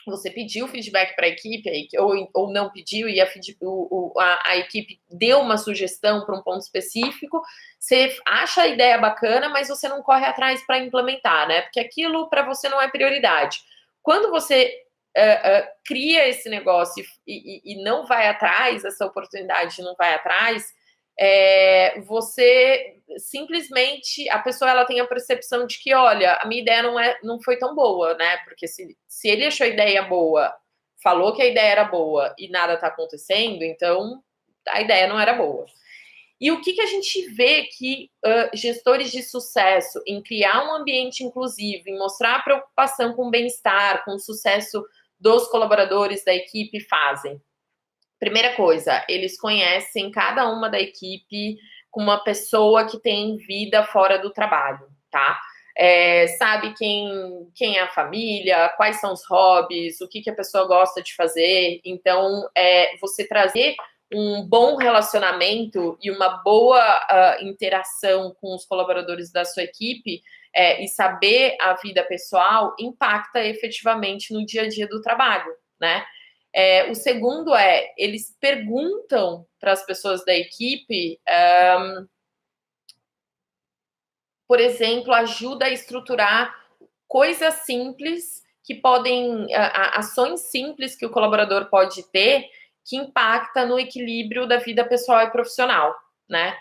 você pediu feedback para a equipe, ou não pediu, e a equipe deu uma sugestão para um ponto específico, você acha a ideia bacana, mas você não corre atrás para implementar, né? Porque aquilo para você não é prioridade. Quando você cria esse negócio e não vai atrás, essa oportunidade não vai atrás, você simplesmente, a pessoa ela tem a percepção de que, olha, a minha ideia não foi tão boa, né? Porque se ele achou a ideia boa, falou que a ideia era boa e nada está acontecendo, então a ideia não era boa. E o que a gente vê que gestores de sucesso em criar um ambiente inclusivo, em mostrar a preocupação com o bem-estar, com o sucesso dos colaboradores da equipe fazem? Primeira coisa, eles conhecem cada uma da equipe com uma pessoa que tem vida fora do trabalho, tá? Sabe quem é a família, quais são os hobbies, o que a pessoa gosta de fazer. Então, você trazer um bom relacionamento e uma boa interação com os colaboradores da sua equipe e saber a vida pessoal impacta efetivamente no dia a dia do trabalho, né? O segundo eles perguntam para as pessoas da equipe, por exemplo, ajuda a estruturar coisas simples que podem, ações simples que o colaborador pode ter que impacta no equilíbrio da vida pessoal e profissional, né?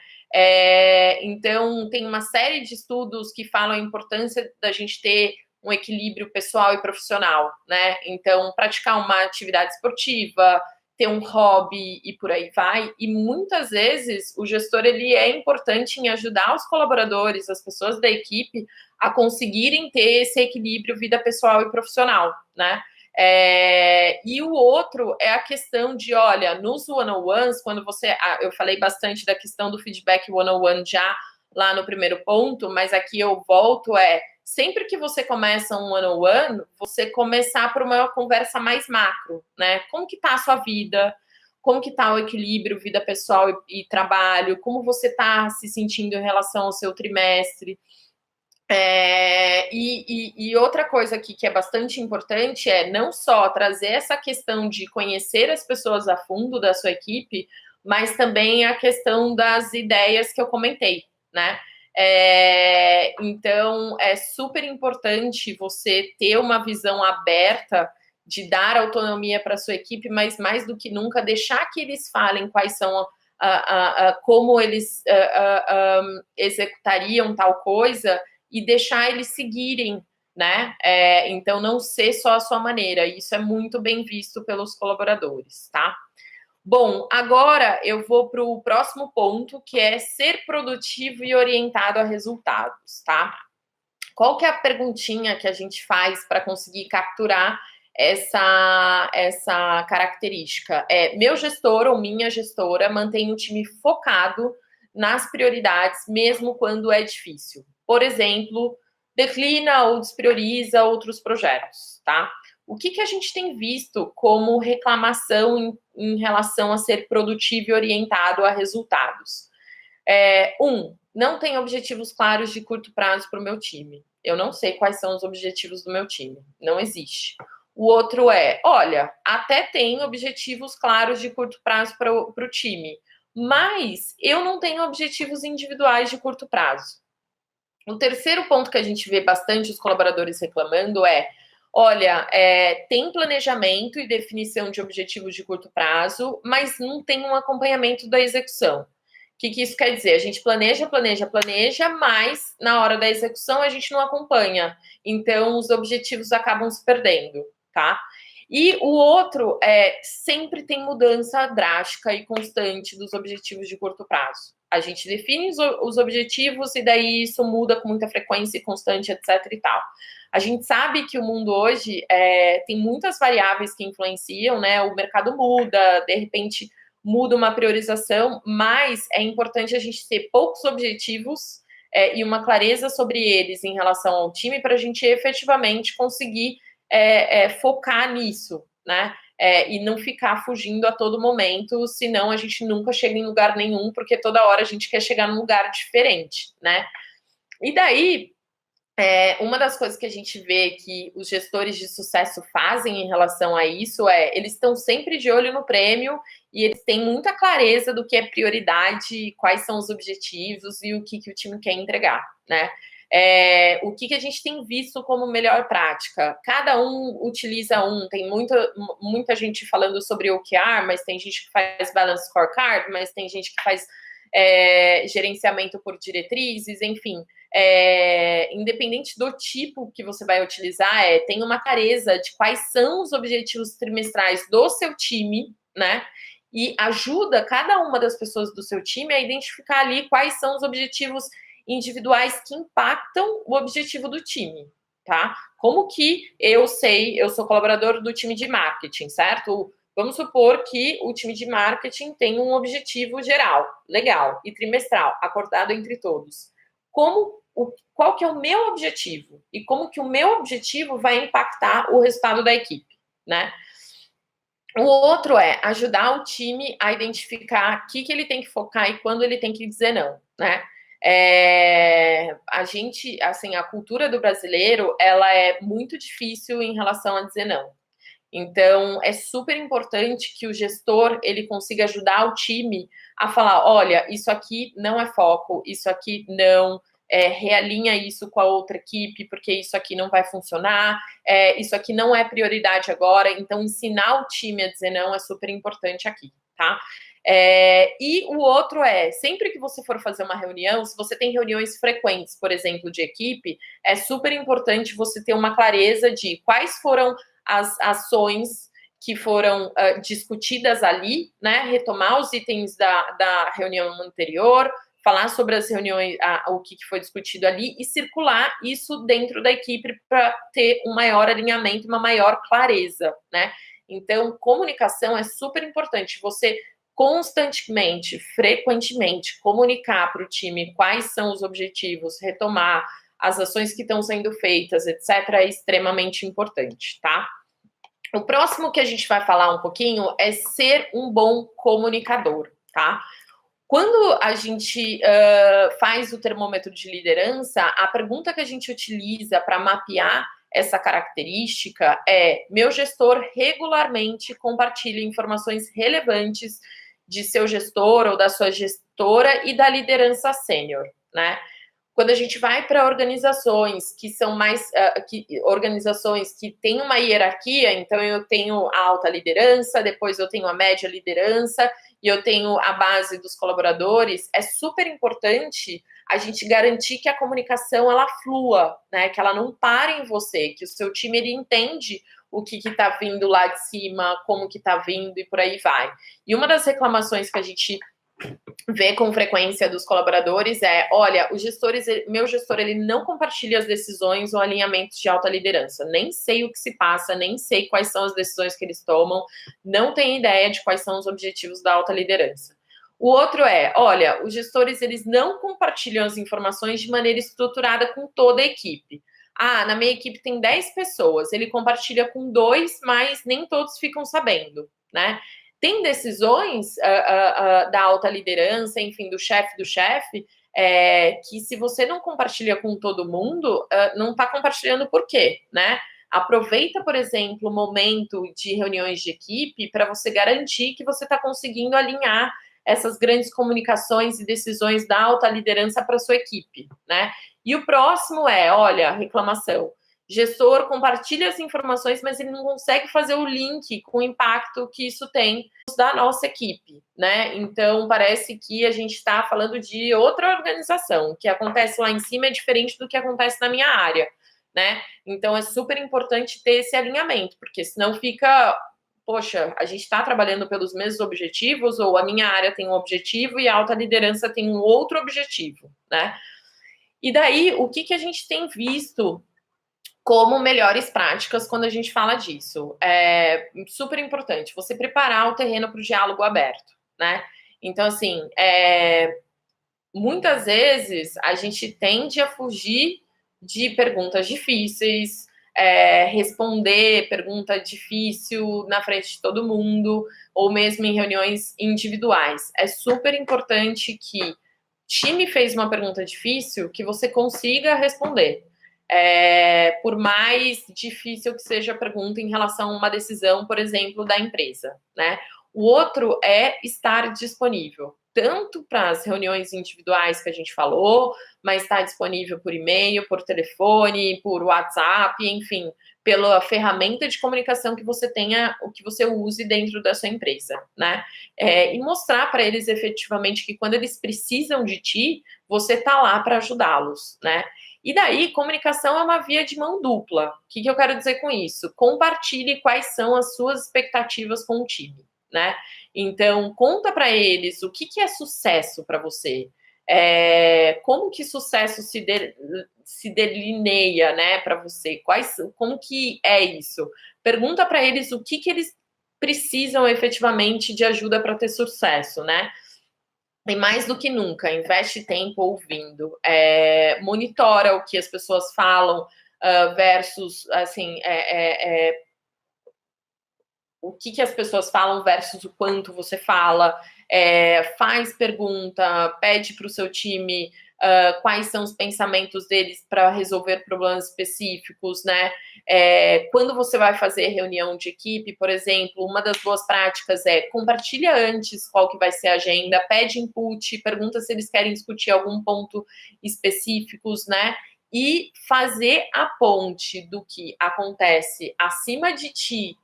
Então, tem uma série de estudos que falam a importância da gente ter um equilíbrio pessoal e profissional, né? Então, praticar uma atividade esportiva, ter um hobby e por aí vai. E muitas vezes o gestor ele é importante em ajudar os colaboradores, as pessoas da equipe, a conseguirem ter esse equilíbrio vida pessoal e profissional, né? E o outro é a questão de, olha, nos one-on-ones, quando eu falei bastante da questão do feedback one-on-one já lá no primeiro ponto, mas aqui eu volto, sempre que você começa um one-on-one, você começar por uma conversa mais macro, né? Como que tá a sua vida? Como que tá o equilíbrio, vida pessoal e trabalho? Como você tá se sentindo em relação ao seu trimestre? E outra coisa aqui que é bastante importante é não só trazer essa questão de conhecer as pessoas a fundo da sua equipe, mas também a questão das ideias que eu comentei, né? Então, é super importante você ter uma visão aberta de dar autonomia para a sua equipe, mas mais do que nunca, deixar que eles falem quais são como eles executariam tal coisa e deixar eles seguirem, né? Então, não ser só a sua maneira. Isso é muito bem visto pelos colaboradores, tá? Bom, agora eu vou para o próximo ponto, que é ser produtivo e orientado a resultados, tá? Qual que é a perguntinha que a gente faz para conseguir capturar essa característica? Meu gestor ou minha gestora mantém o time focado nas prioridades, mesmo quando é difícil. Por exemplo, declina ou desprioriza outros projetos, tá? O que a gente tem visto como reclamação em relação a ser produtivo e orientado a resultados? Não tem objetivos claros de curto prazo para o meu time. Eu não sei quais são os objetivos do meu time. Não existe. O outro olha, até tem objetivos claros de curto prazo para o time, mas eu não tenho objetivos individuais de curto prazo. O terceiro ponto que a gente vê bastante os colaboradores reclamando olha, tem planejamento e definição de objetivos de curto prazo, mas não tem um acompanhamento da execução. O que isso quer dizer? A gente planeja, mas na hora da execução a gente não acompanha. Então, os objetivos acabam se perdendo, tá? E o outro sempre tem mudança drástica e constante dos objetivos de curto prazo. A gente define os objetivos e daí isso muda com muita frequência e constante, etc e tal. A gente sabe que o mundo hoje tem muitas variáveis que influenciam, né? O mercado muda, de repente muda uma priorização, mas é importante a gente ter poucos objetivos e uma clareza sobre eles em relação ao time para a gente efetivamente conseguir focar nisso, né? e não ficar fugindo a todo momento, senão a gente nunca chega em lugar nenhum, porque toda hora a gente quer chegar num lugar diferente, né? E daí, uma das coisas que a gente vê que os gestores de sucesso fazem em relação a isso eles estão sempre de olho no prêmio e eles têm muita clareza do que é prioridade, quais são os objetivos e o que o time quer entregar, né? O que a gente tem visto como melhor prática? Cada um utiliza tem muita gente falando sobre OKR, mas tem gente que faz Balance Scorecard, mas tem gente que faz gerenciamento por diretrizes, enfim. Independente do tipo que você vai utilizar, tem uma clareza de quais são os objetivos trimestrais do seu time, né? E ajuda cada uma das pessoas do seu time a identificar ali quais são os objetivos individuais que impactam o objetivo do time, tá? Como que eu sou colaborador do time de marketing, certo? Vamos supor que o time de marketing tem um objetivo geral, legal, e trimestral, acordado entre todos. Qual que é o meu objetivo? E como que o meu objetivo vai impactar o resultado da equipe, né? O outro é ajudar o time a identificar o que ele tem que focar e quando ele tem que dizer não, né? A gente, assim, a cultura do brasileiro, ela é muito difícil em relação a dizer não. Então, é super importante que o gestor, ele consiga ajudar o time a falar, olha, isso aqui não é foco, isso aqui não, realinha isso com a outra equipe, porque isso aqui não vai funcionar, isso aqui não é prioridade agora, então ensinar o time a dizer não é super importante aqui, tá? E o outro sempre que você for fazer uma reunião, se você tem reuniões frequentes, por exemplo, de equipe, é super importante você ter uma clareza de quais foram as ações que foram discutidas ali, né? Retomar os itens da reunião anterior, falar sobre as reuniões, o que foi discutido ali e circular isso dentro da equipe para ter um maior alinhamento, uma maior clareza, né? Então, comunicação é super importante. Você constantemente, frequentemente, comunicar para o time quais são os objetivos, retomar as ações que estão sendo feitas, etc., é extremamente importante, tá? O próximo que a gente vai falar um pouquinho é ser um bom comunicador, tá? Quando a gente faz o termômetro de liderança, a pergunta que a gente utiliza para mapear essa característica é: meu gestor regularmente compartilha informações relevantes de seu gestor ou da sua gestora e da liderança sênior, né? Quando a gente vai para organizações que são mais organizações que têm uma hierarquia, então eu tenho a alta liderança, depois eu tenho a média liderança e eu tenho a base dos colaboradores, é super importante a gente garantir que a comunicação ela flua, né? Que ela não pare em você, que o seu time ele entende o que está vindo lá de cima, como que está vindo e por aí vai. E uma das reclamações que a gente vê com frequência dos colaboradores olha, meu gestor, ele não compartilha as decisões ou alinhamentos de alta liderança, nem sei o que se passa, nem sei quais são as decisões que eles tomam, não tenho ideia de quais são os objetivos da alta liderança. O outro olha, os gestores, eles não compartilham as informações de maneira estruturada com toda a equipe. Na minha equipe tem 10 pessoas, ele compartilha com 2, mas nem todos ficam sabendo, né? Tem decisões da alta liderança, enfim, do chefe, que se você não compartilha com todo mundo, não está compartilhando por quê, né? Aproveita, por exemplo, o momento de reuniões de equipe para você garantir que você está conseguindo alinhar essas grandes comunicações e decisões da alta liderança para sua equipe, né? E o próximo olha, reclamação. Gestor compartilha as informações, mas ele não consegue fazer o link com o impacto que isso tem da nossa equipe, né? Então, parece que a gente está falando de outra organização. O que acontece lá em cima é diferente do que acontece na minha área, né? Então, é super importante ter esse alinhamento, porque senão fica, poxa, a gente está trabalhando pelos mesmos objetivos, ou a minha área tem um objetivo e a alta liderança tem um outro objetivo, né? E daí, o que a gente tem visto como melhores práticas quando a gente fala disso? É super importante você preparar o terreno para o diálogo aberto, né? Então, assim, muitas vezes a gente tende a fugir de perguntas difíceis, responder pergunta difícil na frente de todo mundo, ou mesmo em reuniões individuais. É super importante que time fez uma pergunta difícil, que você consiga responder. Por mais difícil que seja a pergunta em relação a uma decisão, por exemplo, da empresa, né? O outro é estar disponível, tanto para as reuniões individuais que a gente falou, mas está disponível por e-mail, por telefone, por WhatsApp, enfim, pela ferramenta de comunicação que você tenha, o que você use dentro da sua empresa, né? E mostrar para eles efetivamente que quando eles precisam de ti, você está lá para ajudá-los, né? E daí, comunicação é uma via de mão dupla. O que eu quero dizer com isso? Compartilhe quais são as suas expectativas com o time, né? Então, conta para eles o que é sucesso para você. Como que sucesso se delineia, né, para você? Como que é isso? Pergunta para eles o que eles precisam efetivamente de ajuda para ter sucesso, né? E mais do que nunca, investe tempo ouvindo, monitora o que as pessoas falam, versus, assim, o que as pessoas falam versus o quanto você fala, faz pergunta, pede para o seu time quais são os pensamentos deles para resolver problemas específicos, né? Quando você vai fazer reunião de equipe, por exemplo, uma das boas práticas é compartilha antes qual que vai ser a agenda, pede input, pergunta se eles querem discutir algum ponto específicos, né? E fazer a ponte do que acontece acima de ti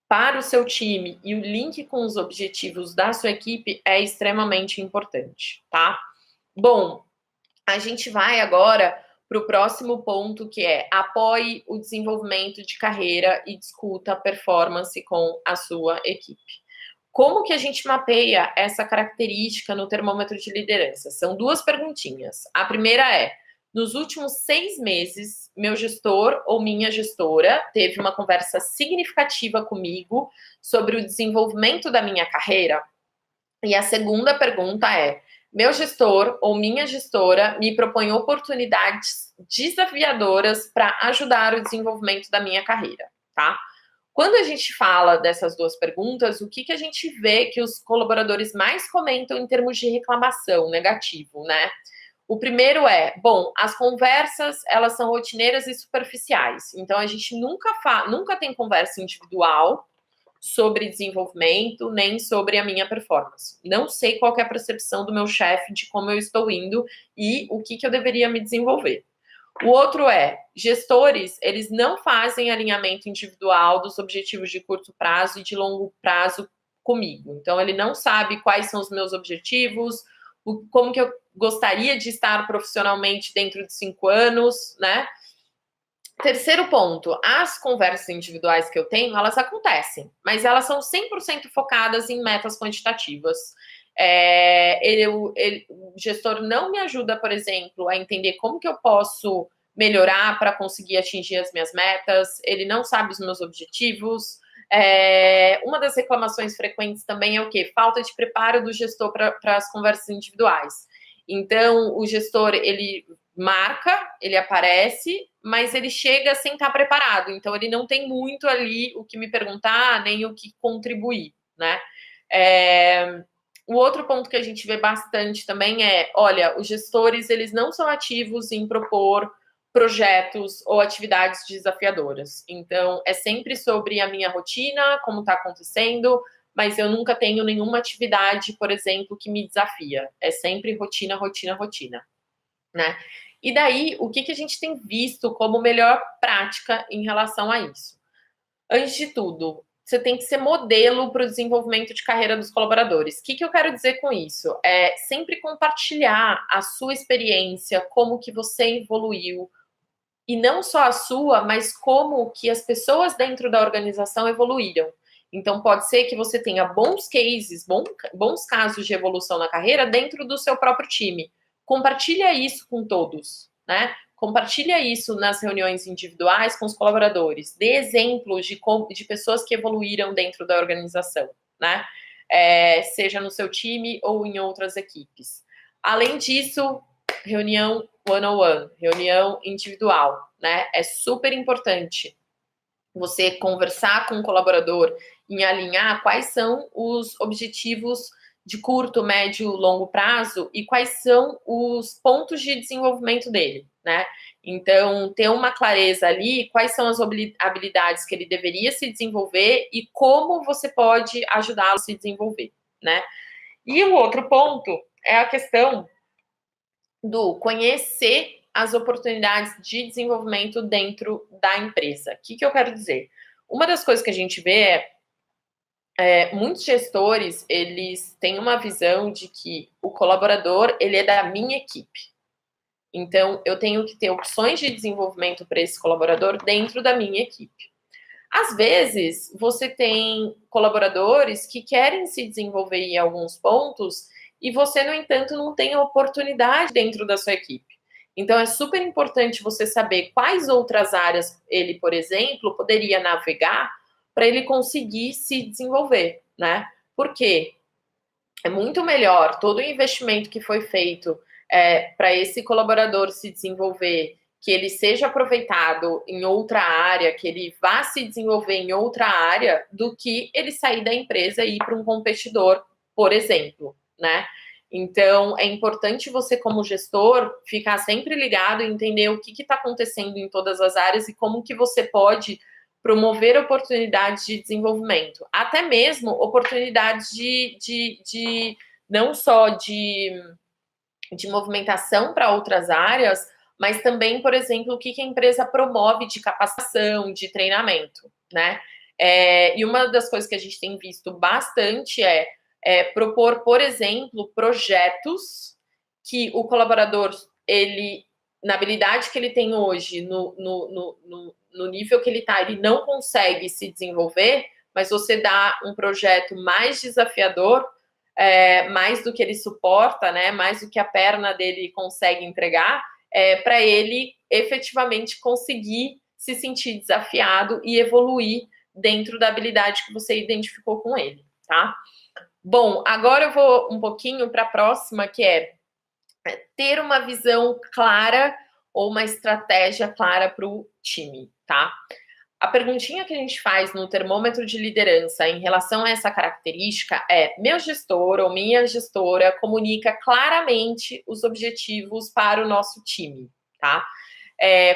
para o seu time e o link com os objetivos da sua equipe é extremamente importante, tá? Bom, a gente vai agora para o próximo ponto, que é apoie o desenvolvimento de carreira e discuta a performance com a sua equipe. Como que a gente mapeia essa característica no termômetro de liderança? São duas perguntinhas. A primeira é: nos últimos 6 meses, meu gestor ou minha gestora teve uma conversa significativa comigo sobre o desenvolvimento da minha carreira? E a segunda pergunta é: meu gestor ou minha gestora me propõe oportunidades desafiadoras para ajudar o desenvolvimento da minha carreira, tá? Quando a gente fala dessas duas perguntas, o que a gente vê que os colaboradores mais comentam em termos de reclamação negativo, né? O primeiro é, bom, as conversas, elas são rotineiras e superficiais. Então, a gente nunca tem conversa individual sobre desenvolvimento, nem sobre a minha performance. Não sei qual é a percepção do meu chefe de como eu estou indo e o que eu deveria me desenvolver. O outro é, gestores, eles não fazem alinhamento individual dos objetivos de curto prazo e de longo prazo comigo. Então, ele não sabe quais são os meus objetivos, como que eu gostaria de estar profissionalmente dentro de 5 anos, né? Terceiro ponto, as conversas individuais que eu tenho, elas acontecem, mas elas são 100% focadas em metas quantitativas. O gestor não me ajuda, por exemplo, a entender como que eu posso melhorar para conseguir atingir as minhas metas, ele não sabe os meus objetivos. Uma das reclamações frequentes também é o quê? Falta de preparo do gestor para as conversas individuais. Então, o gestor, ele marca, ele aparece, mas ele chega sem estar preparado. Então, ele não tem muito ali o que me perguntar, nem o que contribuir, né? O outro ponto que a gente vê bastante também é, olha, os gestores, eles não são ativos em propor projetos ou atividades desafiadoras. Então, é sempre sobre a minha rotina, como está acontecendo, mas eu nunca tenho nenhuma atividade, por exemplo, que me desafia. É sempre rotina, rotina, rotina, né? E daí, o que a gente tem visto como melhor prática em relação a isso? Antes de tudo, você tem que ser modelo para o desenvolvimento de carreira dos colaboradores. O que eu quero dizer com isso? É sempre compartilhar a sua experiência, como que você evoluiu, e não só a sua, mas como que as pessoas dentro da organização evoluíram. Então, pode ser que você tenha bons cases, bons casos de evolução na carreira dentro do seu próprio time. Compartilha isso com todos, né? Compartilha isso nas reuniões individuais com os colaboradores. Dê exemplos de pessoas que evoluíram dentro da organização, né? Seja no seu time ou em outras equipes. Além disso, reunião one-on-one, reunião individual, né? É super importante você conversar com o colaborador em alinhar quais são os objetivos de curto, médio, longo prazo e quais são os pontos de desenvolvimento dele, né? Então, ter uma clareza ali, quais são as habilidades que ele deveria se desenvolver e como você pode ajudá-lo a se desenvolver, né? E o outro ponto é a questão do conhecer as oportunidades de desenvolvimento dentro da empresa. O que eu quero dizer? Uma das coisas que a gente vê muitos gestores, eles têm uma visão de que o colaborador, ele é da minha equipe. Então, eu tenho que ter opções de desenvolvimento para esse colaborador dentro da minha equipe. Às vezes, você tem colaboradores que querem se desenvolver em alguns pontos e você, no entanto, não tem oportunidade dentro da sua equipe. Então, é super importante você saber quais outras áreas ele, por exemplo, poderia navegar para ele conseguir se desenvolver, né? Porque é muito melhor todo o investimento que foi feito para esse colaborador se desenvolver, que ele seja aproveitado em outra área, que ele vá se desenvolver em outra área, do que ele sair da empresa e ir para um competidor, por exemplo, né? Então, é importante você, como gestor, ficar sempre ligado e entender o que está acontecendo em todas as áreas e como que você pode promover oportunidades de desenvolvimento, até mesmo oportunidades de não só de movimentação para outras áreas, mas também, por exemplo, o que a empresa promove de capacitação, de treinamento, né? E uma das coisas que a gente tem visto bastante é propor, por exemplo, projetos que o colaborador, ele, na habilidade que ele tem hoje, no nível que ele está, ele não consegue se desenvolver, mas você dá um projeto mais desafiador, mais do que ele suporta, né, mais do que a perna dele consegue entregar, para ele efetivamente conseguir se sentir desafiado e evoluir dentro da habilidade que você identificou com ele, tá? Bom, agora eu vou um pouquinho para a próxima, que é ter uma visão clara ou uma estratégia clara para o time, tá? A perguntinha que a gente faz no termômetro de liderança em relação a essa característica é: meu gestor ou minha gestora comunica claramente os objetivos para o nosso time, tá?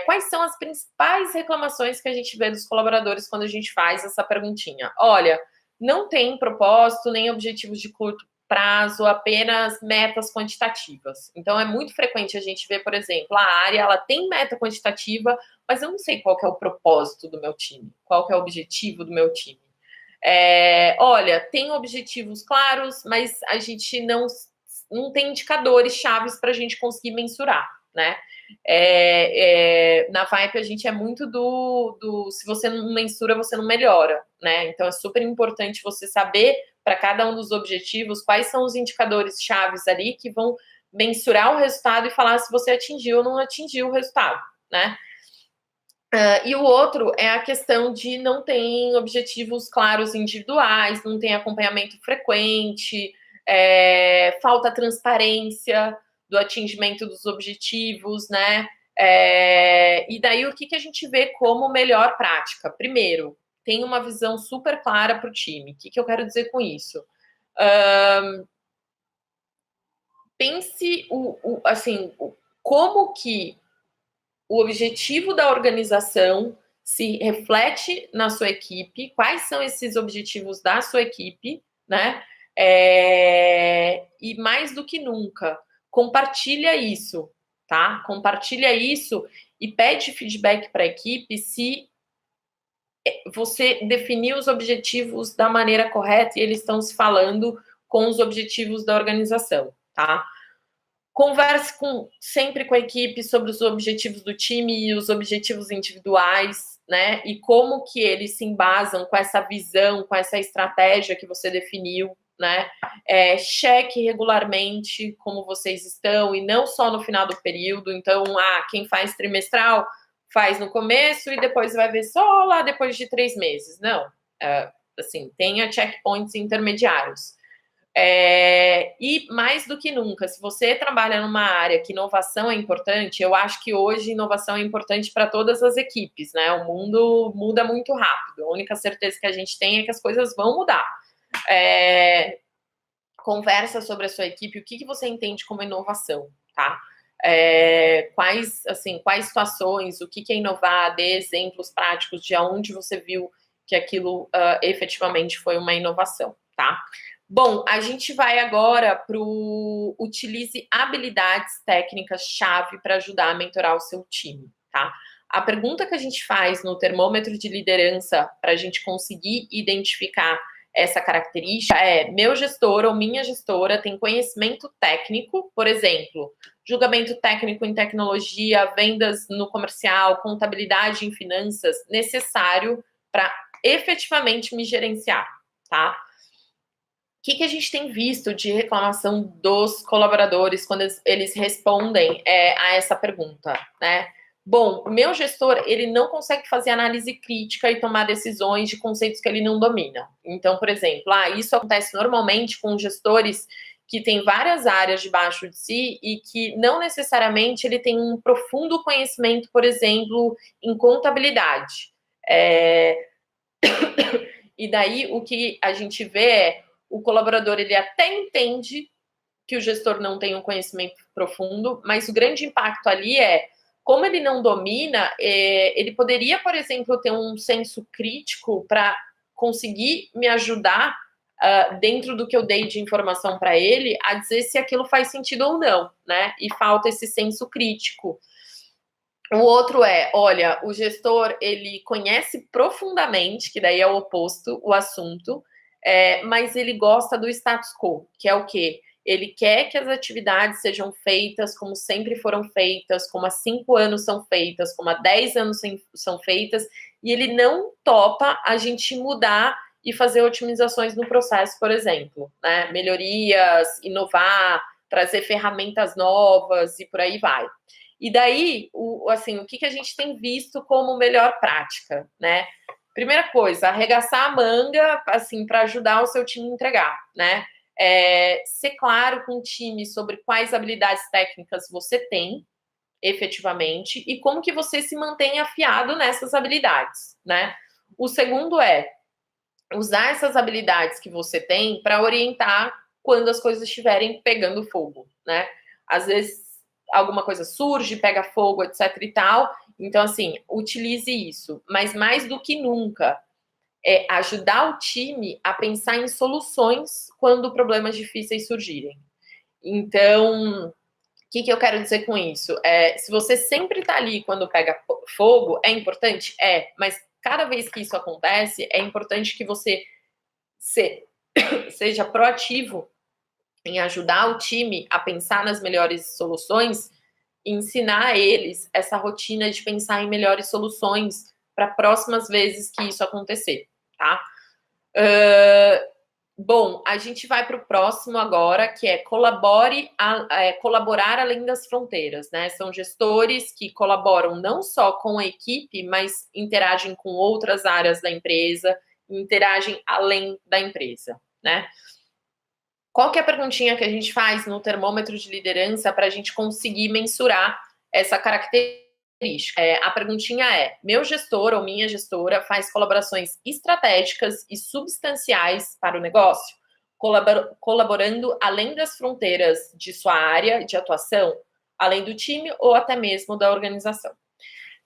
Quais são as principais reclamações que a gente vê dos colaboradores quando a gente faz essa perguntinha? Olha, não tem propósito nem objetivos de curto prazo, apenas metas quantitativas. Então, é muito frequente a gente ver, por exemplo, a área, ela tem meta quantitativa, mas eu não sei qual que é o propósito do meu time, qual que é o objetivo do meu time. Olha, tem objetivos claros, mas a gente não tem indicadores chaves para a gente conseguir mensurar, né? Na Vipe a gente é muito do se você não mensura, você não melhora, né? Então é super importante você saber para cada um dos objetivos quais são os indicadores chaves ali que vão mensurar o resultado e falar se você atingiu ou não atingiu o resultado, né? E o outro é a questão de não ter objetivos claros individuais, não tem acompanhamento frequente, falta transparência do atingimento dos objetivos, né? E daí o que a gente vê como melhor prática? Primeiro, tem uma visão super clara para o time. O que eu quero dizer com isso? Pense assim, como que o objetivo da organização se reflete na sua equipe, quais são esses objetivos da sua equipe, né? E mais do que nunca, compartilha isso, tá? Compartilha isso e pede feedback para a equipe se você definiu os objetivos da maneira correta e eles estão se falando com os objetivos da organização, tá? Converse sempre com a equipe sobre os objetivos do time e os objetivos individuais, né? E como que eles se embasam com essa visão, com essa estratégia que você definiu, né? Cheque regularmente como vocês estão, e não só no final do período. Então, quem faz trimestral faz no começo e depois vai ver só lá depois de 3 meses. Não. Assim, tenha checkpoints intermediários. E mais do que nunca, se você trabalha numa área que inovação é importante, eu acho que hoje inovação é importante para todas as equipes, né? O mundo muda muito rápido. A única certeza que a gente tem é que as coisas vão mudar. Conversa sobre a sua equipe, o que você entende como inovação, tá? Quais situações, o que é inovar, dê exemplos práticos de onde você viu que aquilo efetivamente foi uma inovação, tá? Bom, a gente vai agora para o utilize habilidades técnicas-chave para ajudar a mentorar o seu time, tá? A pergunta que a gente faz no termômetro de liderança para a gente conseguir identificar essa característica é: meu gestor ou minha gestora tem conhecimento técnico, por exemplo, julgamento técnico em tecnologia, vendas no comercial, contabilidade em finanças, necessário para efetivamente me gerenciar, tá? O que a gente tem visto de reclamação dos colaboradores quando eles respondem a essa pergunta, né? Bom, o meu gestor, ele não consegue fazer análise crítica e tomar decisões de conceitos que ele não domina. Então, por exemplo, isso acontece normalmente com gestores que têm várias áreas debaixo de si e que não necessariamente ele tem um profundo conhecimento, por exemplo, em contabilidade. E daí, o que a gente vê é o colaborador, ele até entende que o gestor não tem um conhecimento profundo, mas o grande impacto ali é, como ele não domina, ele poderia, por exemplo, ter um senso crítico para conseguir me ajudar dentro do que eu dei de informação para ele, a dizer se aquilo faz sentido ou não, né? E falta esse senso crítico. O outro olha, o gestor, ele conhece profundamente, que daí é o oposto, o assunto, mas ele gosta do status quo, que é o quê? Ele quer que as atividades sejam feitas como sempre foram feitas, como há 5 anos são feitas, como há 10 anos são feitas, e ele não topa a gente mudar e fazer otimizações no processo, por exemplo, né? Melhorias, inovar, trazer ferramentas novas e por aí vai. E daí, o que a gente tem visto como melhor prática, né? Primeira coisa, arregaçar a manga, assim, para ajudar o seu time a entregar, né? Ser claro com o time sobre quais habilidades técnicas você tem, efetivamente, e como que você se mantém afiado nessas habilidades, né? O segundo é usar essas habilidades que você tem para orientar quando as coisas estiverem pegando fogo, né? Às vezes alguma coisa surge, pega fogo, etc e tal. Então, assim, utilize isso. Mas mais do que nunca, ajudar o time a pensar em soluções quando problemas difíceis surgirem. Então, o que eu quero dizer com isso? Se você sempre está ali quando pega fogo, é importante? Mas cada vez que isso acontece, é importante que você seja proativo em ajudar o time a pensar nas melhores soluções, ensinar eles essa rotina de pensar em melhores soluções para próximas vezes que isso acontecer, tá? Bom, a gente vai para o próximo agora, que é colaborar além das fronteiras, né? São gestores que colaboram não só com a equipe, mas interagem com outras áreas da empresa, interagem além da empresa, né? Qual que é a perguntinha que a gente faz no termômetro de liderança para a gente conseguir mensurar essa característica? A perguntinha é: meu gestor ou minha gestora faz colaborações estratégicas e substanciais para o negócio, colaborando além das fronteiras de sua área de atuação, além do time ou até mesmo da organização? O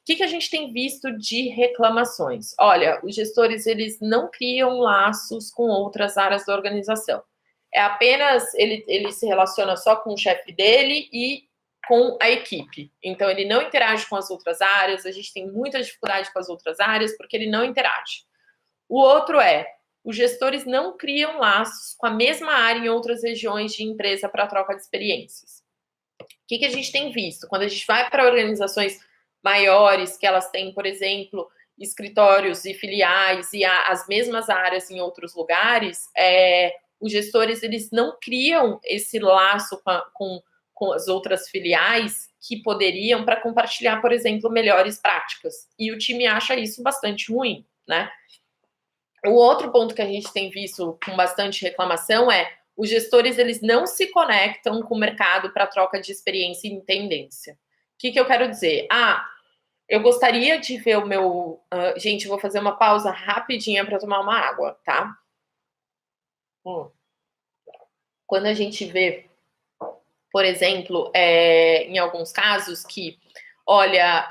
que a gente tem visto de reclamações? Olha, os gestores, eles não criam laços com outras áreas da organização. Apenas, ele se relaciona só com o chefe dele e com a equipe. Então, ele não interage com as outras áreas, a gente tem muita dificuldade com as outras áreas porque ele não interage. O outro os gestores não criam laços com a mesma área em outras regiões de empresa para troca de experiências. O que a gente tem visto? Quando a gente vai para organizações maiores, que elas têm, por exemplo, escritórios e filiais e as mesmas áreas em outros lugares, os gestores, eles não criam esse laço com as outras filiais que poderiam para compartilhar, por exemplo, melhores práticas. E o time acha isso bastante ruim, né? O outro ponto que a gente tem visto com bastante reclamação é os gestores, eles não se conectam com o mercado para troca de experiência e tendência. O que eu quero dizer? Eu gostaria de ver o meu... gente, eu vou fazer uma pausa rapidinha para tomar uma água, tá? Quando a gente vê, por exemplo, em alguns casos que, olha,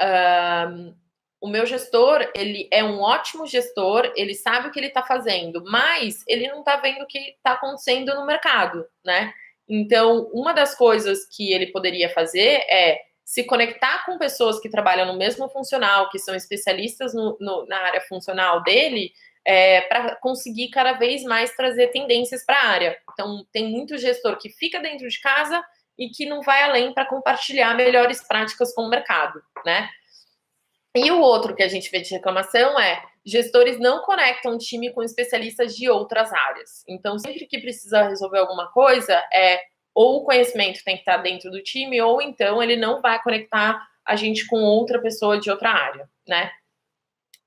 o meu gestor, ele é um ótimo gestor, ele sabe o que ele está fazendo, mas ele não está vendo o que está acontecendo no mercado, né? Então, uma das coisas que ele poderia fazer é se conectar com pessoas que trabalham no mesmo funcional, que são especialistas na área funcional dele, para conseguir cada vez mais trazer tendências para a área. Então, tem muito gestor que fica dentro de casa e que não vai além para compartilhar melhores práticas com o mercado, né? E o outro que a gente vê de reclamação é gestores não conectam o time com especialistas de outras áreas. Então, sempre que precisa resolver alguma coisa, ou o conhecimento tem que estar dentro do time, ou então ele não vai conectar a gente com outra pessoa de outra área, né?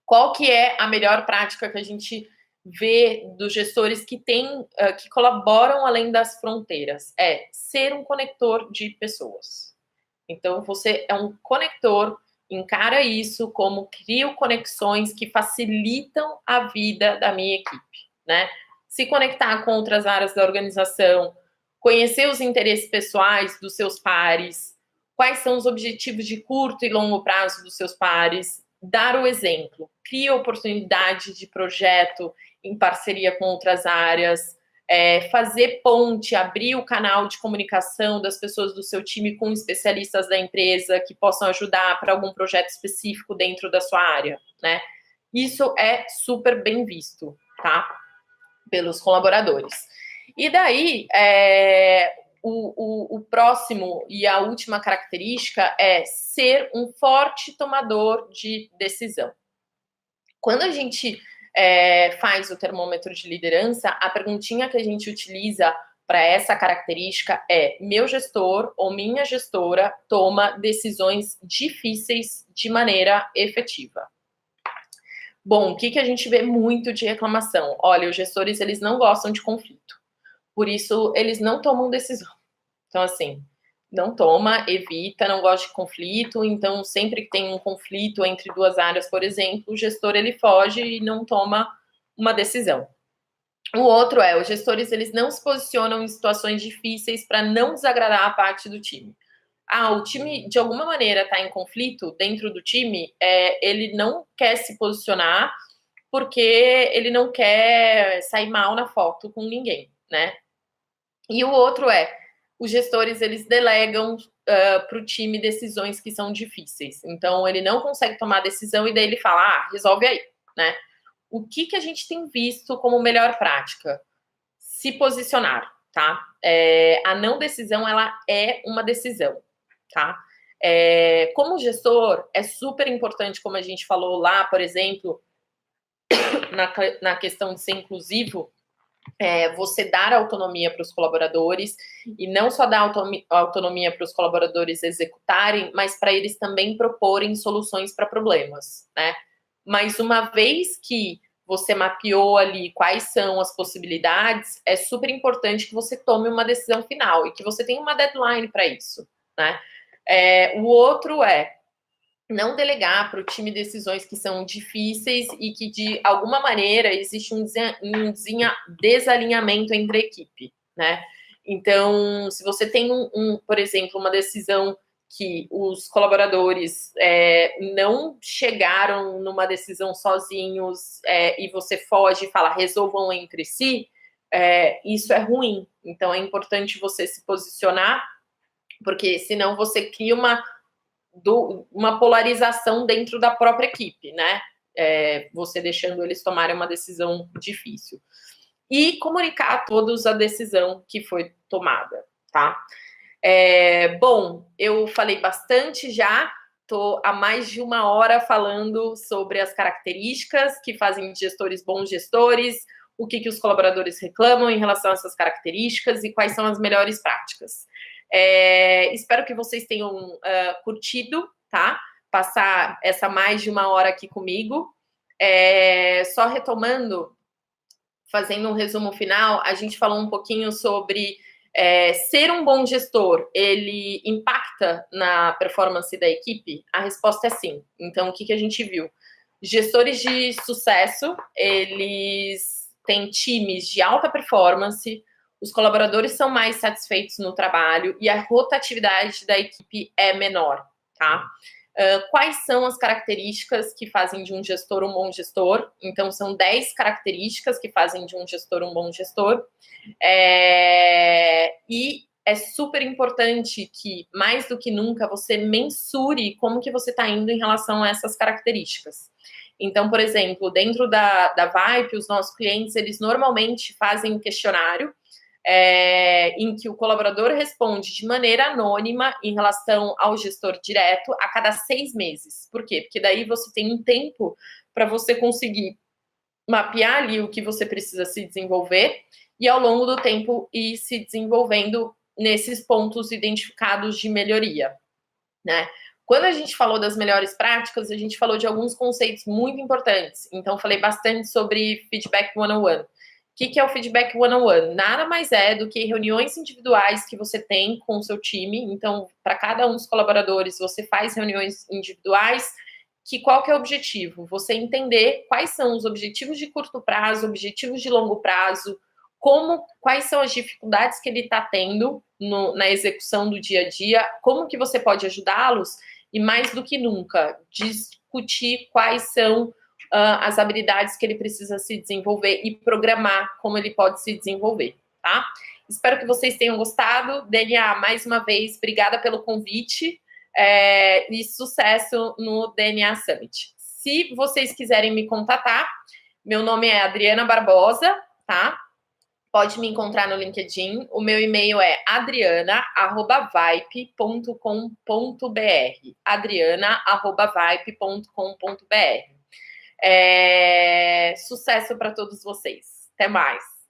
Qual que é a melhor prática que a gente vê dos gestores que que colaboram além das fronteiras? É ser um conector de pessoas. Então, você é um conector, encara isso como crio conexões que facilitam a vida da minha equipe, né? Se conectar com outras áreas da organização, conhecer os interesses pessoais dos seus pares, quais são os objetivos de curto e longo prazo dos seus pares, dar o exemplo, cria oportunidade de projeto em parceria com outras áreas, fazer ponte, abrir o canal de comunicação das pessoas do seu time com especialistas da empresa que possam ajudar para algum projeto específico dentro da sua área, né? Isso é super bem visto, tá? Pelos colaboradores. E daí, o próximo e a última característica é ser um forte tomador de decisão. Quando a gente faz o termômetro de liderança, a perguntinha que a gente utiliza para essa característica é: meu gestor ou minha gestora toma decisões difíceis de maneira efetiva? Bom, o que a gente vê muito de reclamação? Olha, os gestores, eles não gostam de conflito. Por isso, eles não tomam decisão. Então, assim, não toma, evita, não gosta de conflito. Então, sempre que tem um conflito entre duas áreas, por exemplo, o gestor, ele foge e não toma uma decisão. O outro os gestores, eles não se posicionam em situações difíceis para não desagradar a parte do time. O time, de alguma maneira, está em conflito dentro do time, ele não quer se posicionar porque ele não quer sair mal na foto com ninguém, né? E o outro os gestores, eles delegam para o time decisões que são difíceis. Então, ele não consegue tomar decisão e daí ele fala, resolve aí, né? O que a gente tem visto como melhor prática? Se posicionar, tá? A não decisão, ela é uma decisão, tá? Como gestor, é super importante, como a gente falou lá, por exemplo, na questão de ser inclusivo, você dar autonomia para os colaboradores e não só dar autonomia para os colaboradores executarem, mas para eles também proporem soluções para problemas, né? Mas uma vez que você mapeou ali quais são as possibilidades, é super importante que você tome uma decisão final e que você tenha uma deadline para isso, né? O outro não delegar para o time decisões que são difíceis e que, de alguma maneira, existe um desalinhamento entre a equipe, né? Então, se você tem, por exemplo, uma decisão que os colaboradores não chegaram numa decisão sozinhos e você foge e fala, resolvam entre si, isso é ruim. Então, é importante você se posicionar, porque senão você cria uma polarização dentro da própria equipe, né? Você deixando eles tomarem uma decisão difícil. E comunicar a todos a decisão que foi tomada, tá? Bom, eu falei bastante já, estou há mais de 1 hora falando sobre as características que fazem gestores bons gestores, o que os colaboradores reclamam em relação a essas características e quais são as melhores práticas. Espero que vocês tenham curtido, tá? Passar essa mais de 1 hora aqui comigo. Só retomando, fazendo um resumo final, a gente falou um pouquinho sobre ser um bom gestor, ele impacta na performance da equipe? A resposta é sim. Então, o que a gente viu? Gestores de sucesso, eles têm times de alta performance, os colaboradores são mais satisfeitos no trabalho e a rotatividade da equipe é menor, tá? Quais são as características que fazem de um gestor um bom gestor? Então, são 10 características que fazem de um gestor um bom gestor. E é super importante que, mais do que nunca, você mensure como que você está indo em relação a essas características. Então, por exemplo, dentro da Vype, os nossos clientes, eles normalmente fazem um questionário em que o colaborador responde de maneira anônima em relação ao gestor direto a cada 6 meses. Por quê? Porque daí você tem um tempo para você conseguir mapear ali o que você precisa se desenvolver e ao longo do tempo ir se desenvolvendo nesses pontos identificados de melhoria, né? Quando a gente falou das melhores práticas, a gente falou de alguns conceitos muito importantes. Então, falei bastante sobre feedback one-on-one. O que é o feedback one-on-one? Nada mais é do que reuniões individuais que você tem com o seu time. Então, para cada um dos colaboradores, você faz reuniões individuais. Qual que é o objetivo? Você entender quais são os objetivos de curto prazo, objetivos de longo prazo, quais são as dificuldades que ele está tendo na execução do dia a dia, como que você pode ajudá-los e, mais do que nunca, discutir quais são as habilidades que ele precisa se desenvolver e programar como ele pode se desenvolver, tá? Espero que vocês tenham gostado. DNA, mais uma vez, obrigada pelo convite e sucesso no DNA Summit. Se vocês quiserem me contatar, meu nome é Adriana Barbosa, tá? Pode me encontrar no LinkedIn. O meu e-mail é adriana@vype.com.br. adriana@vype.com.br. Sucesso para todos vocês. Até mais.